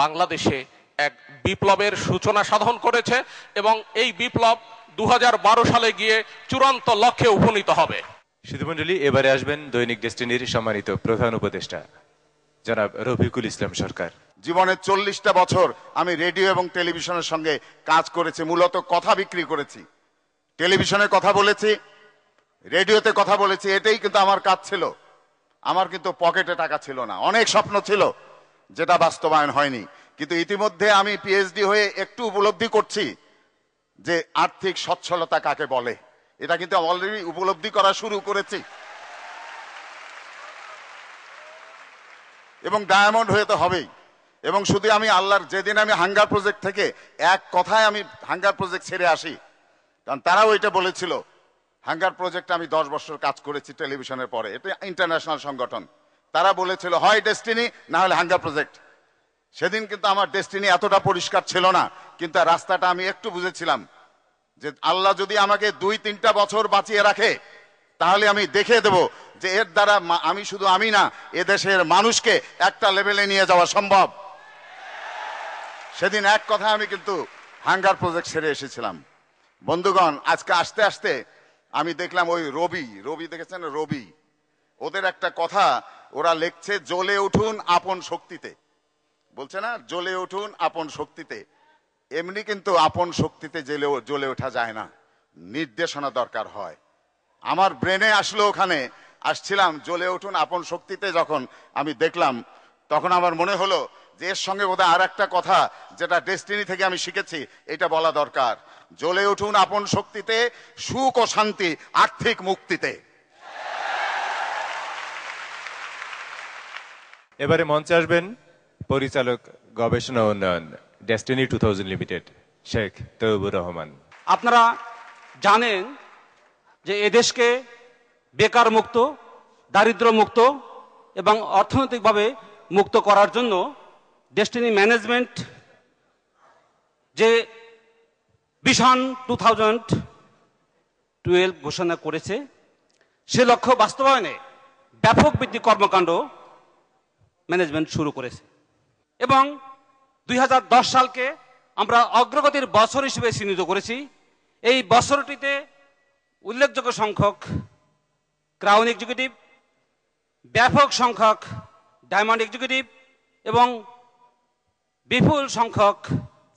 বাংলাদেশে এক বিপ্লবের সূচনা সাধন করেছে এবং এই বিপ্লব 2012 সালে গিয়ে চূড়ান্ত লক্ষ্যে উপনীত হবে। সুধীমণ্ডলী, এবারে আসবেন দৈনিক ডেস্টিনির সম্মানিত প্রধান উপদেষ্টা জনাব রফিকুল ইসলাম সরকার। জীবনের 40টা বছর আমি রেডিও এবং টেলিভিশনের সঙ্গে কাজ করেছি, মূলত কথা বিক্রি করেছি, টেলিভিশনে কথা বলেছি, রেডিওতে কথা বলেছি, এটাই কিন্তু আমার কাজ ছিল। আমার কিন্তু পকেটে টাকা ছিল না, অনেক স্বপ্ন ছিল যেটা বাস্তবায়ন হয়নি। কিন্তু ইতিমধ্যে আমি পিএইচডি হয়ে একটু উপলব্ধি করছি যে আর্থিক সচ্ছলতা কাকে বলে। এটা কিন্তু অলরেডি উপলব্ধি করা শুরু করেছি এবং ডায়মন্ড হয়ে তো হবেই। এবং শুধু আমি আল্লাহর, যেদিন আমি হাঙ্গার প্রজেক্ট থেকে এক কথায় আমি হাঙ্গার প্রজেক্ট ছেড়ে আসি, কারণ তারাও এটা বলেছিল, হাঙ্গার প্রজেক্ট আমি 10 বছর কাজ করেছি টেলিভিশনের পরে, এটা ইন্টারন্যাশনাল সংগঠন, তারা বলেছিল হয় ডেস্টিনি না হলে হাঙ্গার প্রজেক্ট। সেদিন কিন্তু আমার ডেস্টিনি এতটা পরিষ্কার ছিল না, কিন্তু রাস্তাটা আমি একটু বুঝেছিলাম যে আল্লাহ যদি আমাকে 2-3টা বছর বাঁচিয়ে রাখে তাহলে আমি দেখে দেব যে এর দ্বারা আমি শুধু আমি না, এদেশের মানুষকে একটা লেভেলে নিয়ে যাওয়া সম্ভব। সেদিন এক কথা আমি কিন্তু হাঙ্গার প্রজেক্ট ছেড়ে এসেছিলাম। বন্ধুগণ, আজকে আসতে আসতে আমি দেখলাম ওই রবি দেখেছেন, রবি, ওদের একটা কথা ওরা লিখছে, জ্বলে উঠুন আপন শক্তিতে, বলছে না জ্বলে উঠুন আপন শক্তিতে। এমনি কিন্তু আপন শক্তিতে জ্বলে ওঠা যায় না, নির্দেশনা দরকার হয়। আমার ব্রেনে আসলো, ওখানে আসছিলাম জ্বলে উঠুন আপন শক্তিতে, যখন আমি দেখলাম তখন আমার মনে হলো যে এর সঙ্গে বোধহয় আর একটা কথা যেটা ডেস্টিনি থেকে আমি শিখেছি, এটা বলা দরকার। জ্বলে উঠুন আপন শক্তিতে, সুখ ও শান্তি আর্থিক মুক্তিতে। এবারে মঞ্চে আসবেন পরিচালক গবেষণা উন্নয়ন ডেস্টিনি 2000 লিমিটেড শেখ তৈয়বুর রহমান। আপনারা জানেন যে এদেশকে বেকার মুক্ত, দারিদ্র্য মুক্ত এবং অর্থনৈতিকভাবে মুক্ত করার জন্য ডেস্টিনি ম্যানেজমেন্ট যে ভিশন 2012 ঘোষণা করেছে, সে লক্ষ্য বাস্তবায়নে ব্যাপক ভিত্তিক কর্মকাণ্ড ম্যানেজমেন্ট শুরু করেছে এবং 2010 সালকে আমরা অগ্রগতির বছর হিসেবে চিহ্নিত করেছি। এই বছরটিতে উল্লেখযোগ্য সংখ্যক ক্রাউন এক্সিকিউটিভ, ব্যাপক সংখ্যক ডায়মন্ড এক্সিকিউটিভ এবং বিপুল সংখ্যক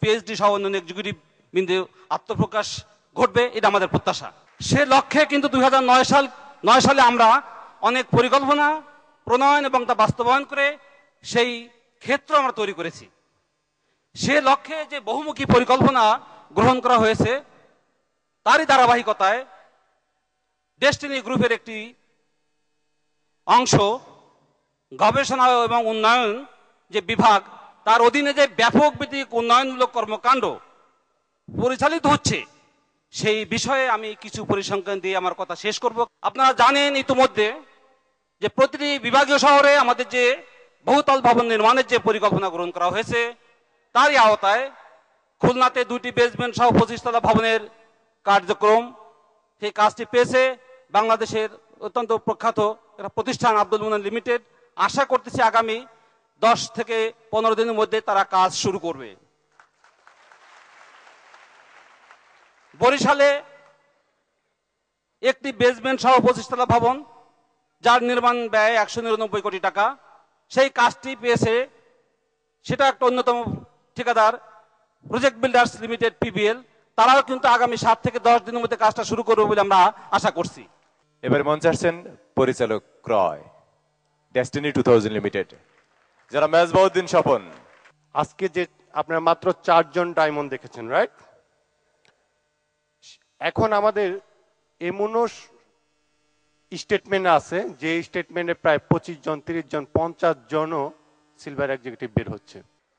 পিএইচডি সহ অন্যান্য এক্সিকিউটিভ বিন্দু আত্মপ্রকাশ ঘটবে, এটা আমাদের প্রত্যাশা। সে লক্ষ্যে কিন্তু 2009 সালে আমরা অনেক পরিকল্পনা প্রণয়ন এবং তা বাস্তবায়ন করে সেই ক্ষেত্র আমরা তৈরি করেছি। সে লক্ষ্যে যে বহুমুখী পরিকল্পনা গ্রহণ করা হয়েছে, তারই ধারাবাহিকতায় ডেস্টিনি গ্রুপের একটি অংশ গবেষণা এবং উন্নয়ন যে বিভাগ, তার অধীনে যে ব্যাপক ভিত্তিক উন্নয়নমূলক কর্মকাণ্ড পরিচালিত হচ্ছে, সেই বিষয়ে আমি কিছু পরিসংখ্যান দিয়ে আমার কথা শেষ করব। আপনারা জানেন ইতিমধ্যে যে প্রতিটি বিভাগীয় শহরে আমাদের যে বহুতল ভবন নির্মাণের যে পরিকল্পনা গ্রহণ করা হয়েছে, তারই আওতায় খুলনাতে 2টি বেসমেন্ট সহ 25 তলা ভবনের কার্যক্রম, সেই কাজটি পেয়েছে বাংলাদেশের অত্যন্ত প্রখ্যাত একটা প্রতিষ্ঠান আব্দুল মুনান লিমিটেড। আশা করতেছি আগামী 10 থেকে 15 দিনের মধ্যে তারা কাজ শুরু করবে। বরিশালে একটি বেসমেন্ট সহ 25 তলা ভবন, যার নির্মাণ ব্যয় 199 কোটি টাকা, সেই কাজটি পেয়েছে, সেটা একটা অন্যতম ঠিকাদার প্রজেক্ট বিল্ডার্স লিমিটেড পিবিএল। তারাও কিন্তু আগামী 7 থেকে 10 দিনের মধ্যে কাজটা শুরু করবে বলে আমরা আশা করছি। এবার মঞ্চে আসছেন পরিচালক ক্রয় ডেস্টিনি 2000 লিমিটেড যারা মেজবাউদ্দিন স্বপন। আজকে যে আপনারা মাত্র 4 জন ডায়মন্ড দেখেছেন, রাইট? এখন আমাদের এমনও স্টেটমেন্ট আছে যে স্টেটমেন্টে প্রায় 25 জন, 30 জন, 50 জনও সিলভার এক্সিকিউটিভ বের হচ্ছে।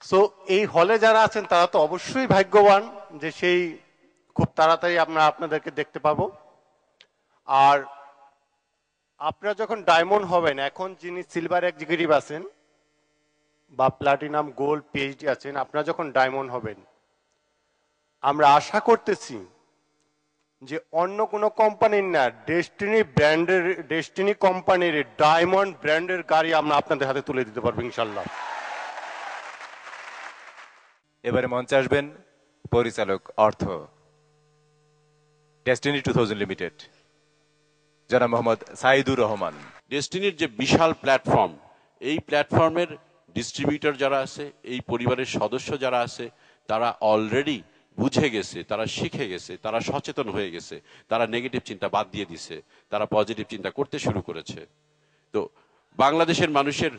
সো এই হলে যারা আছেন তারা তো অবশ্যই ভাগ্যবান যে সেই খুব তাড়াতাড়ি আমরা আপনাদেরকে দেখতে পাবো। আর আপনারা যখন ডায়মন্ড হবেন, এখন যিনি সিলভার এক্সিকিউটিভ আছেন বা প্লাটিনাম, গোল্ড, পিএইচডি আছেন, আপনারা যখন ডায়মন্ড হবেন, আমরা আশা করতেছি যে অন্য কোনো কোম্পানির না, ডেস্টিনি ব্র্যান্ডের, ডেস্টিনি কোম্পানির ডায়মন্ড ব্র্যান্ডের গাড়ি আমরা আপনাদের হাতে তুলে দিতে পারবো ইনশাল্লাহ। এবারে মঞ্চে আসবেন পরিচালক অর্থ ডেস্টিনি 2000 লিমিটেড জনাব মোহাম্মদ সাইদুর রহমান। ডেস্টিনির যে বিশাল প্ল্যাটফর্ম, এই প্ল্যাটফর্মের ডিস্ট্রিবিউটর যারা আছে, এই পরিবারের সদস্য যারা আছে, তারা অলরেডি বুঝে গেছে, তারা শিখে গেছে, তারা সচেতন হয়ে গেছে, তারা নেগেটিভ চিন্তা বাদ দিয়ে দিছে, তারা পজিটিভ চিন্তা করতে শুরু করেছে। তো বাংলাদেশের মানুষের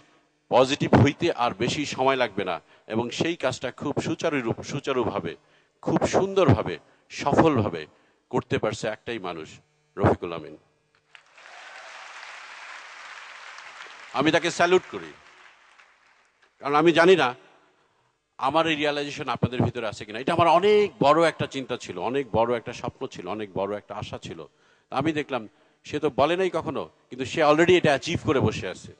পজিটিভ হইতে আর বেশি সময় লাগবে না এবং সেই কাজটা খুব সুচারুভাবে, খুব সুন্দরভাবে, সফলভাবে করতে পারছে একটাই মানুষ, রফিকুল আমিন। আমি তাকে স্যালুট করি, কারণ আমি জানি না আমার এই রিয়ালাইজেশন আপনাদের ভিতরে আছে কিনা। এটা আমার অনেক বড় একটা চিন্তা ছিল, অনেক বড় একটা স্বপ্ন ছিল, অনেক বড় একটা আশা ছিল। আমি দেখলাম সে তো বলে নাই কখনো, কিন্তু সে অলরেডি এটা অ্যাচিভ করে বসে আছে।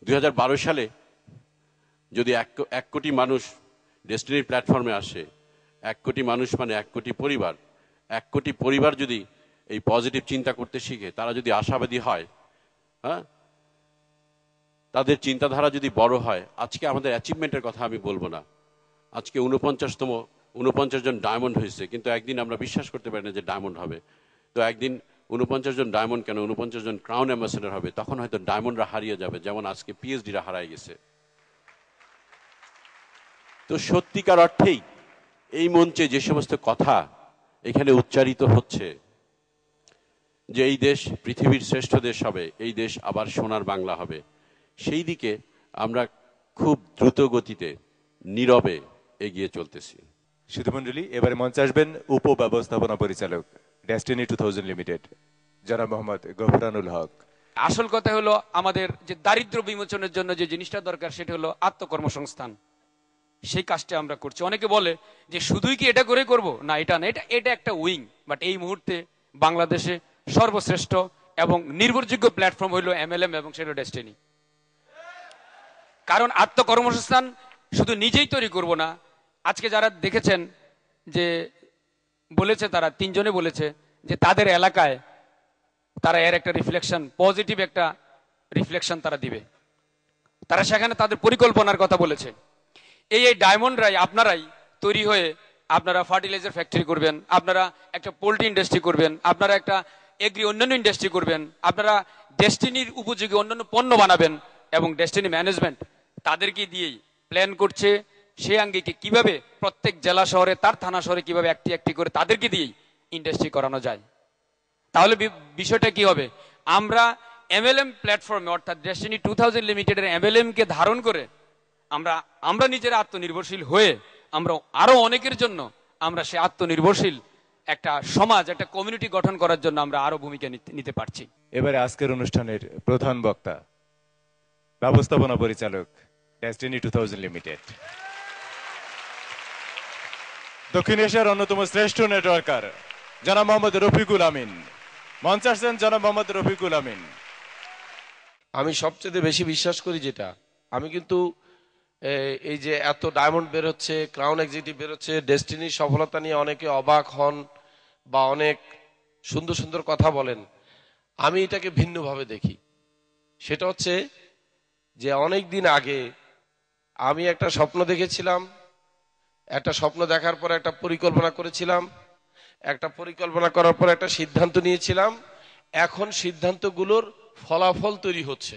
2012 সালে যদি 1 কোটি মানুষ ডেস্টিনির প্ল্যাটফর্মে আসে, 1 কোটি মানুষ মানে 1 কোটি পরিবার, 1 কোটি পরিবার যদি এই পজিটিভ চিন্তা করতে শিখে, তারা যদি আশাবাদী হয়, হ্যাঁ, তাদের চিন্তাধারা যদি বড় হয়, আজকে আমাদের অ্যাচিভমেন্টের কথা আমি বলবো না। আজকে 49 জন ডায়মন্ড হয়েছে, কিন্তু একদিন আমরা বিশ্বাস করতে পারি না যে ডায়মন্ড হবে। তো একদিন 49 জন ডায়মন্ড কেন, 49 জন ক্রাউন অ্যাম্বাসেডর হবে, তখন হয়তো ডায়মন্ডরা হারিয়ে যাবে, যেমন আজকে পিএইচডিরা হারায় গেছে। তো সত্যিকার অর্থেই এই মঞ্চে যে সমস্ত কথা এখানে উচ্চারিত হচ্ছে, যে এই দেশ পৃথিবীর শ্রেষ্ঠ দেশ হবে, এই দেশ আবার সোনার বাংলা হবে, সেই দিকে আমরা খুব দ্রুত গতিতে নীরবে এগিয়ে চলতেছি। সুধীমণ্ডলী, এবারে মঞ্চে আসবেন উপব্যবস্থাপনা পরিচালক ডেস্টিনি 2000 লিমিটেড জনাব মোহাম্মদ গফরানুল হক। আসল কথা হলো আমাদের যে দারিদ্র বিমোচনের জন্য যে জিনিসটা দরকার সেটা হলো আত্মকর্মসংস্থান। সেই কাজটা আমরা করছি। অনেকে বলে যে শুধুই কি এটা করে করব, না এটা না, এটা একটা উইং। বাট এই মুহূর্তে বাংলাদেশে সর্বশ্রেষ্ঠ এবং নির্ভরযোগ্য প্ল্যাটফর্ম হইল MLM এবং সেটা ডেস্টিনি। কারণ আত্মকর্মসংস্থান শুধু নিজেই তৈরি করব না। আজকে যারা দেখেছেন যে বলেছে, তারা তিনজনে বলেছে যে তাদের এলাকায় তারা এর একটা রিফ্লেকশন, পজিটিভ একটা রিফ্লেকশন তারা দিবে। তারা সেখানে তাদের পরিকল্পনার কথা বলেছে। এই ডায়মন্ডরাই আপনারাই তৈরি হয়ে আপনারা ফার্টিলাইজার ফ্যাক্টরি করবেন, আপনারা একটা পোল্ট্রি ইন্ডাস্ট্রি করবেন, আপনারা একটা অন্যান্য ইন্ডাস্ট্রি করবেন, আপনারা ডেস্টিনির উপযোগী অন্যান্য পণ্য বানাবেন। এবং ডেস্টিনি ম্যানেজমেন্ট তাদেরকে দিয়েই প্ল্যান করছে সে আঙ্গিকে কিভাবে প্রত্যেক জেলা শহরে, তার থানা শহরে কিভাবে একটি করে তাদেরকে দিয়েই ইন্ডাস্ট্রি করানো যায়। তাহলে বিষয়টা কি হবে, আমরা MLM প্ল্যাটফর্মে অর্থাৎ ডেস্টিনি 2000 লিমিটেডের MLM কে ধারণ করে আমরা নিজেরা আত্মনির্ভরশীল হয়ে আমরা আরো অনেকের জন্য আমরা সে আত্মনির্ভরশীল একটা সমাজ, একটা কমিউনিটি গঠন করার জন্য আমরা আরো ভূমিকা নিতে পারছি। এবারে আজকের অনুষ্ঠানের প্রধান বক্তা, ব্যবস্থাপনা পরিচালক ডেস্টিনি 2000 লিমিটেড, দক্ষিণ এশিয়ার অন্যতম শ্রেষ্ঠ নেটওয়ার্কার জনাব মোহাম্মদ রফিকুল আমিন। মঞ্চে আসছেন জনাব মোহাম্মদ রফিকুল আমিন। আমি সবচেয়ে বেশি বিশ্বাস করি যেটা, আমি কিন্তু এই যে এত ডায়মন্ড বের হচ্ছে, ক্রাউন এক্সিকিউটিভ বের হচ্ছে, ডেস্টিনির সফলতা নিয়ে অনেকে অবাক হন বা অনেক সুন্দর সুন্দর কথা বলেন, আমি এটাকে ভিন্নভাবে দেখি। সেটা হচ্ছে যে অনেক দিন আগে আমি একটা স্বপ্ন দেখেছিলাম, একটা স্বপ্ন দেখার পর একটা পরিকল্পনা করেছিলাম, একটা পরিকল্পনা করার পর একটা সিদ্ধান্ত নিয়েছিলাম। এখন সিদ্ধান্তগুলোর ফলাফল তৈরি হচ্ছে।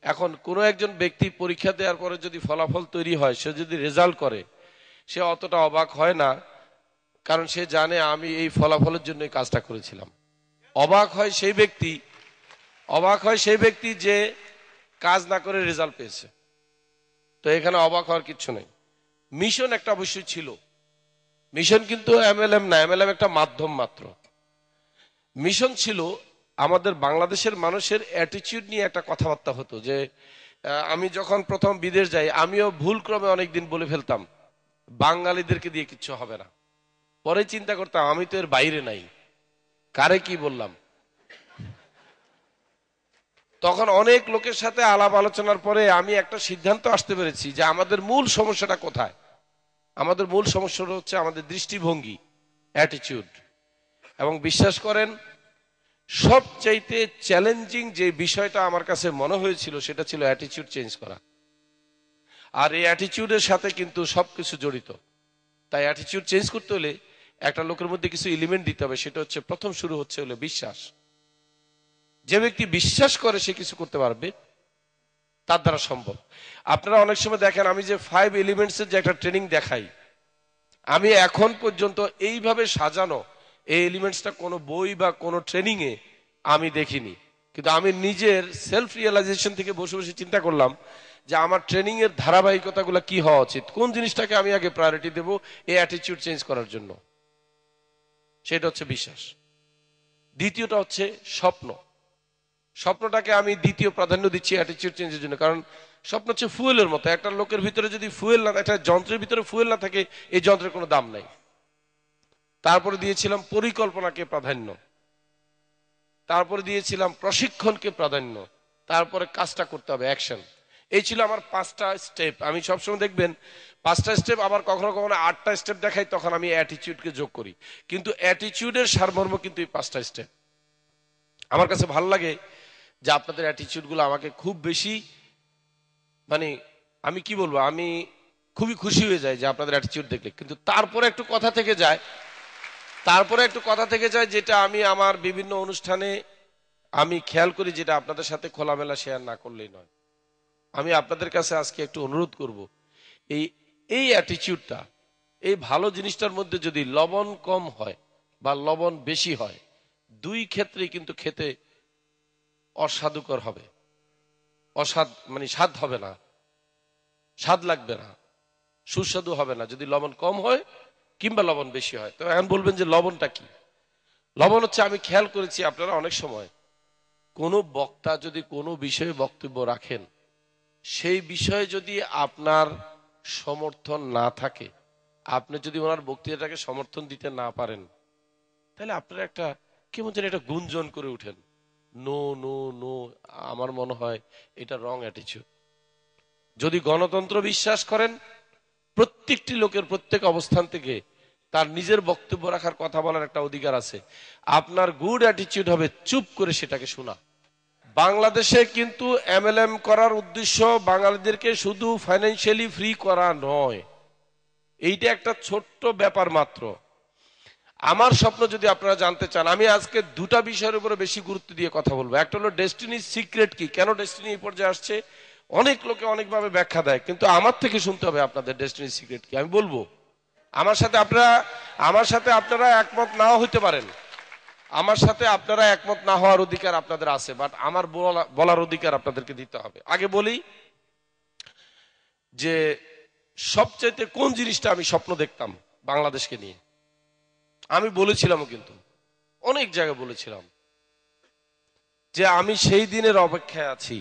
এখন কোনো একজন ব্যক্তি পরীক্ষা দেওয়ার পরে যদি ফলাফল তৈরি হয়, সে যদি রেজাল্ট করে, সে অতটা অবাক হয় না, কারণ সে জানে আমি এই ফলাফলের জন্য কাজটা করেছিলাম। অবাক হয় সেই ব্যক্তি যে কাজ না করে রেজাল্ট পেয়েছে। তো এখানে অবাক হওয়ার কিছু নেই। মিশন একটা অবশ্যই ছিল, মিশন কিন্তু MLM না, MLM একটা মাধ্যম মাত্র। মিশন ছিল আমাদের বাংলাদেশের মানুষের অ্যাটিটিউড নিয়ে একটা কথাবার্তা হতো। যে আমি যখন প্রথম বিদেশ যাই, আমিও ভুল ক্রমে অনেকদিন বলে ফেলতাম বাঙালিদেরকে দিয়ে কিচ্ছু হবে না। পরে চিন্তা করতাম আমি তো এর বাইরে নাই, কারে কি বললাম। তখন অনেক লোকের সাথে আলাপ আলোচনার পরে আমি একটা সিদ্ধান্ত আসতে পেরেছি যে আমাদের মূল সমস্যাটা কোথায়। আমাদের মূল সমস্যাটা হচ্ছে আমাদের দৃষ্টিভঙ্গি, অ্যাটিটিউড। এবং বিশ্বাস করেন, সবচাইতে চ্যালেঞ্জিং যে বিষয়টা আমার কাছে মনে হয়েছিল সেটা ছিল অ্যাটিটিউড চেঞ্জ করা। আর এই অ্যাটিটিউডের সাথে কিন্তু সবকিছু জড়িত। তাই অ্যাটিটিউড চেঞ্জ করতে হলে একটা লোকের মধ্যে কিছু এলিমেন্ট দিতে হবে। সেটা হচ্ছে প্রথম শুরু হচ্ছে হলো বিশ্বাস। যে ব্যক্তি বিশ্বাস করে সে কিছু করতে পারবে, তার দ্বারা সম্ভব। আপনারা অনেক সময় দেখেন আমি যে 5 এলিমেন্টসের যে একটা ট্রেনিং দেখাই, আমি এখন পর্যন্ত এইভাবে সাজানো এই এলিমেন্টসটা কোনো বই বা কোনো ট্রেনিং এ আমি দেখিনি। কিন্তু আমি নিজের সেলফ রিয়েলাইজেশন থেকে বসে বসে চিন্তা করলাম যে আমার ট্রেনিং এর ধারাবাহিকতাগুলো কি হওয়া উচিত, কোন জিনিসটাকে আমি আগে প্রায়োরিটি দেব এই অ্যাটিটিউড চেঞ্জ করার জন্য। সেটা হচ্ছে বিশ্বাস। দ্বিতীয়টা হচ্ছে স্বপ্ন। স্বপ্নটাকে আমি দ্বিতীয় প্রাধান্য দিচ্ছি অ্যাটিটিউড চেঞ্জের জন্য। কারণ স্বপ্ন হচ্ছে ফুয়েলের মতো। একটা লোকের ভিতরে যদি ফুয়েল না, একটা যন্ত্রের ভিতরে ফুয়েল না থাকে, এই যন্ত্রের কোনো দাম নাই। তারপরে দিয়েছিলাম পরিকল্পনাকে প্রাধান্য, তারপরে দিয়েছিলাম প্রশিক্ষণকে প্রাধান্য, তারপরে কাজটা করতে হবে, অ্যাকশন। এই ছিল আমার 5টা স্টেপ। আমি সবসময় দেখবেন 5টা স্টেপ, আবার কখনো কখনো 8টা স্টেপ দেখাই, তখন আমি অ্যাটিটিউডকে যোগ করি। কিন্তু অ্যাটিটিউডের সারমর্ম কিন্তু এই 5টা স্টেপ। আমার কাছে ভালো লাগে যে আপনাদের অ্যাটিটিউডগুলো আমাকে খুব বেশি, মানে আমি কি বলবো, আমি খুবই খুশি হয়ে যাই যে আপনাদের অ্যাটিটিউড দেখলে। কিন্তু তারপরে একটু কথা থেকে যায়, যেটা আমি আমার বিভিন্ন অনুষ্ঠানে আমি খেয়াল করি, যেটা আপনাদের সাথে খোলামেলা শেয়ার না করলেই নয়। আমি আপনাদের কাছে আজকে একটু অনুরোধ করব, এই অ্যাটিটিউডটা, এই ভালো জিনিসটার মধ্যে যদি লবণ কম হয় বা লবণ বেশি হয়, দুই ক্ষেত্রেই কিন্তু খেতে অস্বাদুকর হবে, মানে স্বাদ হবে না, স্বাদ লাগবে না, সুস্বাদু হবে না যদি লবণ কম হয় কিংবা লবণ বেশি হয়। তো এখন বলবেন যে লবণটা কি? লবণ হচ্ছে, আমি খেয়াল করেছি আপনারা অনেক সময় কোনো বক্তা যদি কোনো বিষয়ে বক্তব্য রাখেন, সেই বিষয়ে যদি আপনার সমর্থন না থাকে, আপনি যদি ওনার বক্তৃতাটাকে সমর্থন দিতে না পারেন, তাহলে আপনারা একটা কেমন যেন একটা গুঞ্জন করে উঠেন, নো নো নো। আমার মনে হয় এটা রং অ্যাটিচিউড। যদি গণতন্ত্র বিশ্বাস করেন, প্রত্যেকটি লোকের প্রত্যেক অবস্থান থেকে তার নিজের বক্তব্য রাখার, কথা বলার একটা অধিকার আছে। আপনার গুড অ্যাটিচিউড হবে চুপ করে সেটাকে শোনা। বাংলাদেশে কিন্তু এমএলএম করার উদ্দেশ্য বাঙালিদেরকে শুধু ফাইন্যান্সিয়ালি ফ্রি করা নয়, এইটা একটা ছোট্ট ব্যাপার মাত্র। আমার স্বপ্ন যদি আপনারা জানতে চান, আমি আজকে দুটা বিষয়ের উপরে বেশি গুরুত্ব দিয়ে কথা বলবো। একটা হলো ডেস্টিনির সিক্রেট কি, কেন ডেস্টিনি এই পর্যায়ে আসছে। অনেক লোকে অনেকভাবে ব্যাখ্যা দেয়, কিন্তু আমার থেকে শুনতে হবে আপনাদের ডেস্টিনির সিক্রেট কি। আমি বলবো, আমার সাথে আপনারা একমত নাও হইতে পারেন, আমার সাথে আপনারা একমত না হওয়ার অধিকার আপনাদের আছে, বাট আমার বলার অধিকার আপনাদেরকে দিতে হবে। আগে বলি যে সবচাইতে কোন জিনিসটা আমি স্বপ্ন দেখতাম বাংলাদেশকে নিয়ে। আমি বলেছিলাম, কিন্তু অনেক জায়গায় বলেছিলাম যে আমি সেই দিনের অপেক্ষায় আছি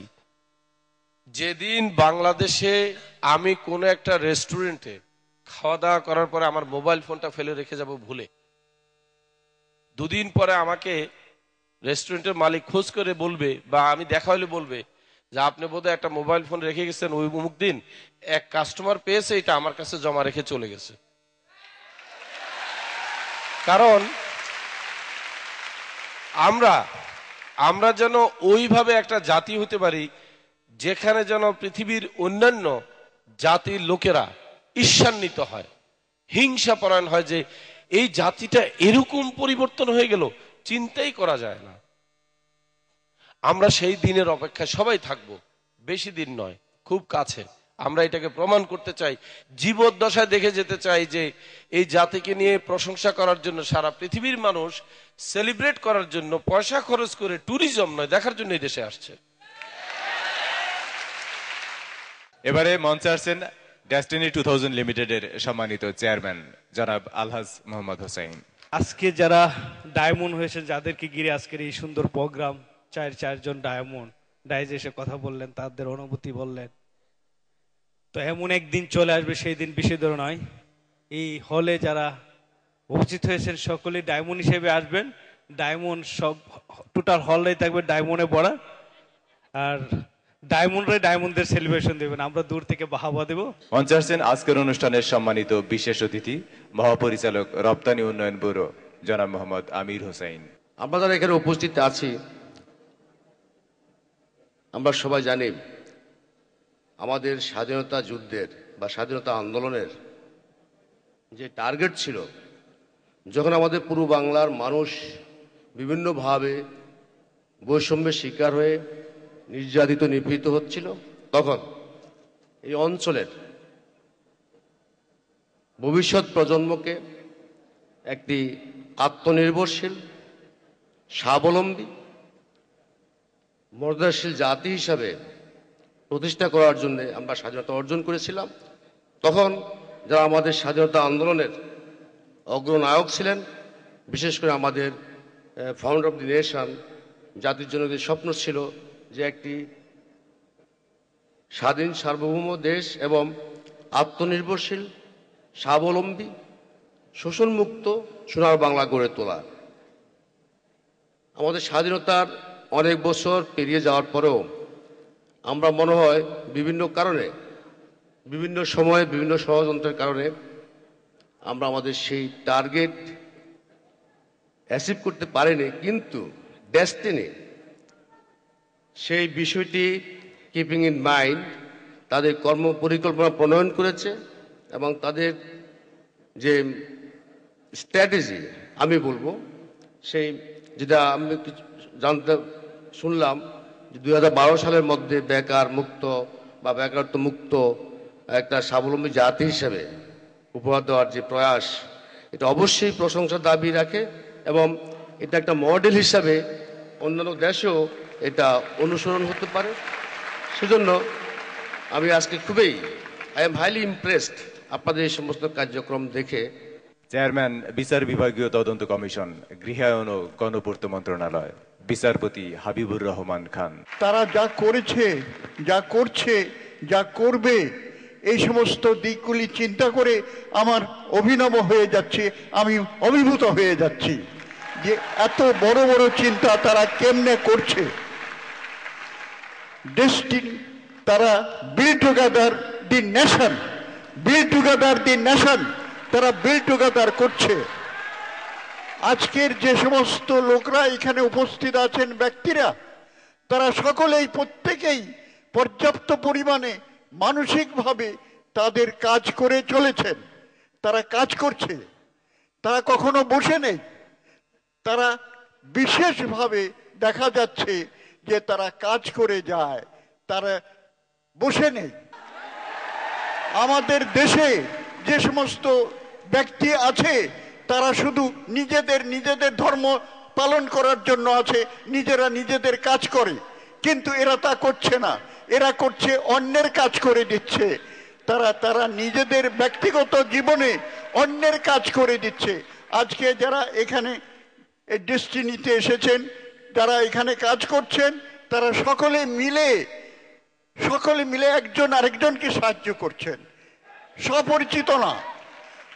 যেদিন বাংলাদেশে আমি কোনো একটা রেস্টুরেন্টে খাওয়া দাওয়া করার পরে আমার মোবাইল ফোনটা ফেলে রেখে যাব ভুলে। দুদিন পরে আমাকে রেস্টুরেন্টের মালিক খোঁজ করে বলবে, বা আমি দেখা হলে বলবে যে আপনি বোধহয় একটা মোবাইল ফোন রেখে গেছেন ওই অমুক দিন, এক কাস্টমার পেয়েছে, এটা আমার কাছে জমা রেখে চলে গেছে। কারণ আমরা যেন ওইভাবে একটা জাতি হতে পারি যেখানে যেন পৃথিবীর অন্যান্য জাতির লোকেরা ঈর্ষান্বিত হয়, হিংসাপরায়ণ হয়, যে এই জাতিটা এরকম পরিবর্তন হয়ে গেল, চিন্তাই করা যায় না। আমরা সেই দিনের অপেক্ষায় সবাই থাকবো, বেশি দিন নয়, খুব কাছে। আমরা এটাকে প্রমাণ করতে চাই, জীবদ্দশায় দেখে যেতে চাই যে এই জাতিকে নিয়ে প্রশংসা করার জন্য সারা পৃথিবীর মানুষ সেলিব্রেট করার জন্য পয়সা খরচ করে, ট্যুরিজম নয়, দেখার জন্য এই দেশে আসছে। এবারে মঞ্চে আসছেন ডেস্টিনি 2000 লিমিটেডের সম্মানিত চেয়ারম্যান জনাব আলহাজ মোহাম্মদ হোসেন। আজকে যারা ডায়মন্ড হয়েছে, যাদেরকে ঘিরে আজকের এই সুন্দর প্রোগ্রাম, চারজন ডায়মন্ড ডাইজে এসে কথা বললেন, তাদের অনুভূতি বললেন। তো এমন একদিন চলে আসবে, সেই দিন বেশি দূর নয়। এই হলে যারা উপস্থিত হয়েছেন সকলেই ডায়মন্ড হিসেবে আসবেন। ডায়মন্ড সব টোটাল হলটাই থাকবে ডায়মন্ডে ভরা, আর ডায়মন্ডদের সেলিব্রেশন দেবেন, আমরা দূর থেকে বাহাবা দেব। মঞ্চে আসছেন আজকের অনুষ্ঠানের সম্মানিত বিশেষ অতিথি, মহাপরিচালক রপ্তানি উন্নয়ন ব্যুরো জনাব মোহাম্মদ আমির হোসেন। আমরা যারা এখানে উপস্থিত আছি, আমরা সবাই জানি আমাদের স্বাধীনতা যুদ্ধের বা স্বাধীনতা আন্দোলনের যে টার্গেট ছিল, যখন আমাদের পূর্ব বাংলার মানুষ বিভিন্নভাবে বৈষম্যের শিকার হয়ে নির্যাতিত নিপীড়িত হচ্ছিল, তখন এই অঞ্চলের ভবিষ্যৎ প্রজন্মকে একটি আত্মনির্ভরশীল, স্বাবলম্বী, মর্যাদাশীল জাতি হিসাবে প্রতিষ্ঠা করার জন্য আমরা স্বাধীনতা অর্জন করেছিলাম। তখন যারা আমাদের স্বাধীনতা আন্দোলনের অগ্রনায়ক ছিলেন, বিশেষ করে আমাদের ফাউন্ডার অফ দি নেশন, জাতির জন্য যে স্বপ্ন ছিল যে একটি স্বাধীন সার্বভৌম দেশ এবং আত্মনির্ভরশীল, স্বাবলম্বী, শোষণমুক্ত সোনার বাংলা গড়ে তোলা। আমাদের স্বাধীনতার অনেক বছর পেরিয়ে যাওয়ার পরেও আমরা মনে হয় বিভিন্ন কারণে, বিভিন্ন সময়ে, বিভিন্ন ষড়যন্ত্রের কারণে আমরা আমাদের সেই টার্গেট অ্যাচিভ করতে পারিনি। কিন্তু ডেস্টিনি সেই বিষয়টি কিপিং ইন মাইন্ড তাদের কর্ম পরিকল্পনা প্রণয়ন করেছে, এবং তাদের যে স্ট্র্যাটেজি আমি বলবো, সেই যেটা আমি জানতে শুনলাম যে 2012 সালের মধ্যে বেকার মুক্ত বা বেকারত্ব মুক্ত একটা স্বাবলম্বী জাতি হিসেবে উপহার দেওয়ার যে প্রয়াস, এটা অবশ্যই প্রশংসার দাবি রাখে, এবং এটা একটা মডেল হিসাবে অন্যান্য দেশেও এটা অনুসরণ হতে পারে। সেজন্য আমি আজকে আই এম হাইলি ইমপ্রেসড আপনাদের এই সমস্ত কার্যক্রম দেখে। চেয়ারম্যান, বিচার বিভাগীয় তদন্ত কমিশন, গৃহায়ন ও গণপূর্ত মন্ত্রণালয়, বিচারপতি হাবিবুর রহমান খান। তারা যা করেছে, যা করছে, যা করবে, এই সমস্ত দিকগুলি চিন্তা করে আমার অভিনব হয়ে যাচ্ছে, আমি অভিভূত হয়ে যাচ্ছি যে এত বড় বড় চিন্তা তারা কেমনে করছে। ডেস্টিনি, তারা বিল্ড টুগেদার দি নেশন, বিল্ড টুগেদার দি নেশন, তারা বিল্ড টুগেদার করছে। আজকের যে সমস্ত লোকরা এখানে উপস্থিত আছেন, ব্যক্তিরা, তারা সকলেই প্রত্যেকেই পর্যাপ্ত পরিমাণে মানসিকভাবে তাদের কাজ করে চলেছেন। তারা কাজ করছে, তারা কখনো বসে নেই। তারা বিশেষভাবে দেখা যাচ্ছে যে তারা কাজ করে যায়, তারা বসে নেই। আমাদের দেশে যে সমস্ত ব্যক্তি আছে তারা শুধু নিজেদের ধর্ম পালন করার জন্য আছে, নিজেরা নিজেদের কাজ করে, কিন্তু এরা তা করছে না, এরা করছে অন্যের কাজ করে দিচ্ছে। তারা নিজেদের ব্যক্তিগত জীবনে অন্যের কাজ করে দিচ্ছে। আজকে যারা এখানে ডেস্টিনিতে এসেছেন, যারা এখানে কাজ করছেন, তারা সকলে মিলে একজন আরেকজনকে সাহায্য করছেন। স্বপরিচিত না,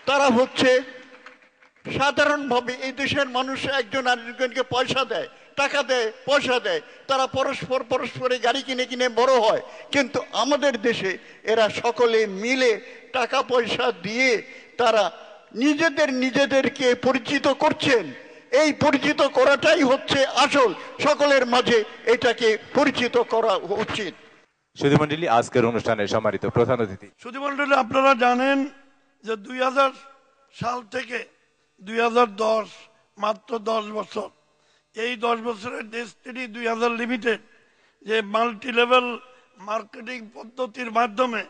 তারা হচ্ছে সাধারণভাবে এই দেশের মানুষ একজন আরেকজনকে পয়সা দেয়, টাকা দেয়, পয়সা দেয়, তারা পরস্পরে গাড়ি কিনে বড় হয়। কিন্তু আমাদের দেশে এরা সকলে মিলে টাকা পয়সা দিয়ে তারা নিজেদেরকে পরিচিত করছেন। এই পরিচিত করাটাই হচ্ছে আসল, সকলের মাঝে এটাকে পরিচিত করা উচিত। সুধীমণ্ডলী, আজকের অনুষ্ঠানের সম্মানিত প্রধান অতিথি। সুধীমণ্ডলী, আপনারা জানেন যে 2000 সাল থেকে 2010, মাত্র 10 বছর, এই 10 বছরের ডেস্টিনি 2000 লিমিটেড যে মাল্টি লেভেল মার্কেটিং পদ্ধতির মাধ্যমে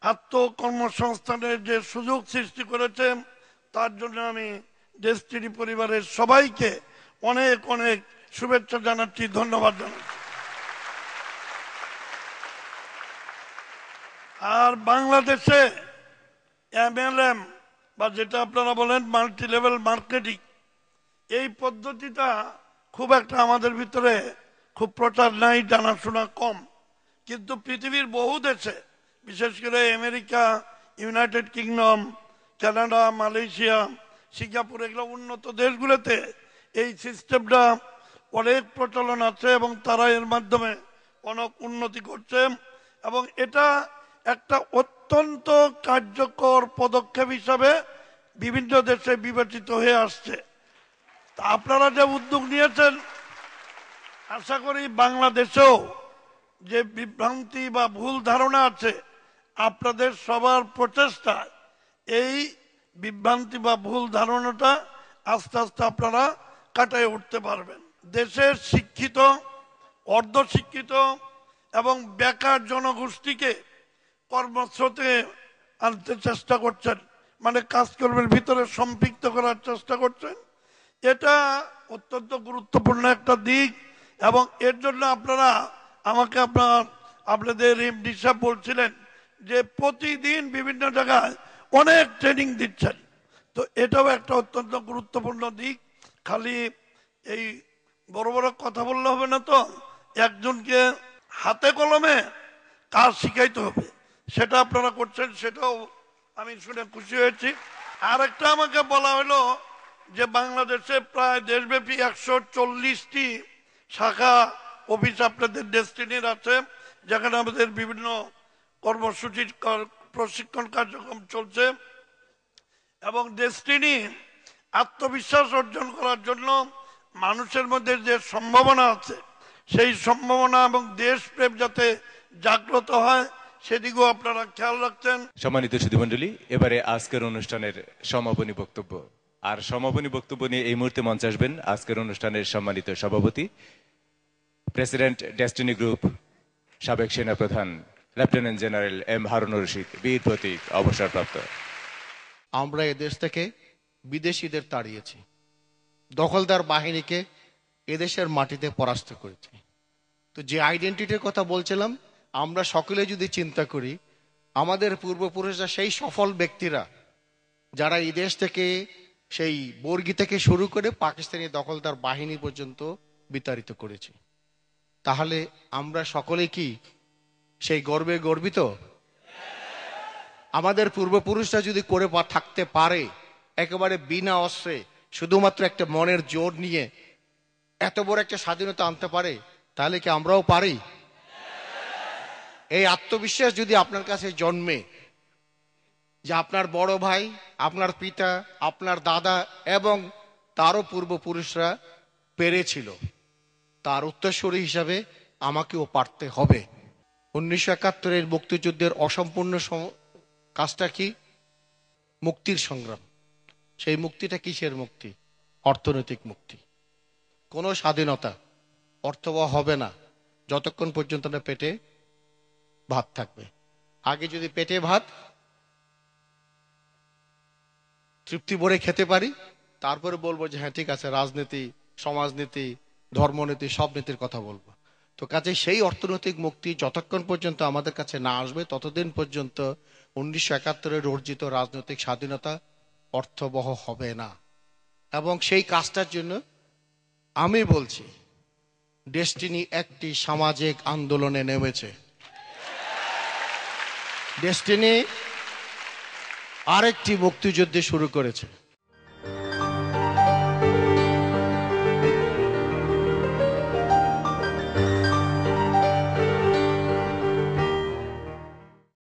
আত্মকর্মসংস্থানের যে সুযোগ সৃষ্টি করেছে, তার জন্য আমি ডেস্টিনি পরিবারের সবাইকে অনেক অনেক শুভেচ্ছা জানাচ্ছি, ধন্যবাদ জানাচ্ছি। আর বাংলাদেশে MLM বা যেটা আপনারা বলেন মাল্টি লেভেল মার্কেটিং, এই পদ্ধতিটা খুব একটা আমাদের ভিতরে খুব প্রচার নাই, জানাশোনা কম। কিন্তু পৃথিবীর বহু দেশে, বিশেষ করে America, United kingdom, Canada, Malaysia, Singapore, এগুলো উন্নত দেশগুলোতে এই সিস্টেমটা অনেক প্রচলন আছে এবং তারা এর মাধ্যমে অনেক উন্নতি করছে এবং এটা একটা অত্যন্ত কার্যকর পদক্ষেপ হিসাবে বিভিন্ন দেশে বিবেচিত হয়ে আসছে। আপনারা যে উদ্যোগ নিয়েছেন, আশা করি বাংলাদেশেও যে বিভ্রান্তি বা ভুল ধারণা আছে, আপনাদের সবার প্রচেষ্টা এই বিভ্রান্তি বা ভুল ধারণাটা আস্তে আস্তে আপনারা কাটিয়ে উঠতে পারবেন। দেশের শিক্ষিত, অর্ধশিক্ষিত এবং বেকার জনগোষ্ঠীকে কর্মস্রোতে আনতে চেষ্টা করছেন, মানে কাজকর্মের ভিতরে সম্পৃক্ত করার চেষ্টা করছেন। এটা অত্যন্ত গুরুত্বপূর্ণ একটা দিক এবং এর জন্য আপনারা আমাকে আপনাদের এমডি সাহেব বলছিলেন যে প্রতিদিন বিভিন্ন জায়গায় অনেক ট্রেনিং দিচ্ছেন। তো এটাও একটা অত্যন্ত গুরুত্বপূর্ণ দিক। খালি এই বড় বড় কথা বললে হবে না, তো একজনকে হাতে কলমে কাজ শিখাইতে হবে, সেটা আপনারা করছেন, সেটাও আমি শুনে খুশি হয়েছি। আর একটা আমাকে বলা হলো যে বাংলাদেশে প্রায় দেশব্যাপী 140টি শাখা অফিস আপনাদের ডেস্টিনির আছে, যেখানে আমাদের বিভিন্ন কর্মসূচির প্রশিক্ষণ কার্যক্রম চলছে এবং ডেস্টিনি আত্মবিশ্বাস অর্জন করার জন্য মানুষের মধ্যে যে সম্ভাবনা আছে, সেই সম্ভাবনা এবং দেশপ্রেম যাতে জাগ্রত হয়, সেদিকেও আপনারা খেয়াল রাখছেন। সম্মানিত সুধীমণ্ডলী, এবারে আজকের অনুষ্ঠানের সমাপনী বক্তব্য। আর সমাপনী বক্তব্য নিয়ে এই মুহূর্তে মঞ্চে আসবেন আজকের অনুষ্ঠানের সম্মানিত সভাপতি, প্রেসিডেন্ট ডেস্টিনি গ্রুপ, সাবেক সেনাপ্রধান lieutenant general M Harunur Rashid, Bir Protik, অবসরপ্রাপ্ত। আমরা এদেশ থেকে বিদেশিদের তাড়িয়েছি, দখলদার বাহিনীকে এদেশের মাটিতে পরাস্ত করেছি। তো যে আইডেন্টিটির কথা বলছিলাম, আমরা সকলে যদি চিন্তা করি, আমাদের পূর্বপুরুষরা সেই সফল ব্যক্তিরা যারা এই দেশ থেকে সেই বর্গী থেকে শুরু করে পাকিস্তানি দখলদার বাহিনী পর্যন্ত বিতাড়িত করেছি। তাহলে আমরা সকলে কি সেই গর্বে গর্বিত? আমাদের পূর্বপুরুষরা যদি করে থাকতে পারে একেবারে বিনা অস্ত্রে, শুধুমাত্র একটা মনের জোর নিয়ে এত বড় একটা স্বাধীনতা আনতে পারে, তাহলে কি আমরাও পারি? এই আত্মবিশ্বাস যদি আপনার কাছে জন্মে যে আপনার বড় ভাই, আপনার পিতা, আপনার দাদা এবং তারও পূর্বপুরুষরা পেরেছিল, তার উত্তরসূরি হিসাবে আমাকেও পারতে হবে। 1971-এর মুক্তিযুদ্ধের অসম্পূর্ণ কাজটা কি? মুক্তির সংগ্রাম। সেই মুক্তিটা কিসের মুক্তি? অর্থনৈতিক মুক্তি। কোনো স্বাধীনতা অর্থবহ হবে না যতক্ষণ পর্যন্ত না পেটে ভাত থাকবে। আগে যদি পেটে ভাত তৃপ্তি ভরে খেতে পারি, তারপরে বলবো যে হ্যাঁ ঠিক আছে, রাজনীতি, সমাজনীতি, ধর্মনীতি, সব নীতির কথা বলবো। তো কাজে সেই অর্থনৈতিক মুক্তি যতক্ষণ পর্যন্ত আমাদের কাছে না আসবে, ততদিন পর্যন্ত 1971-এর অর্জিত রাজনৈতিক স্বাধীনতা অর্থবহ হবে না। এবং সেই কাজটার জন্য আমি বলছি, ডেস্টিনি একটি সামাজিক আন্দোলনে নেমেছে। ডেস্টিনি আরেকটি মুক্তিযুদ্ধে শুরু করেছে।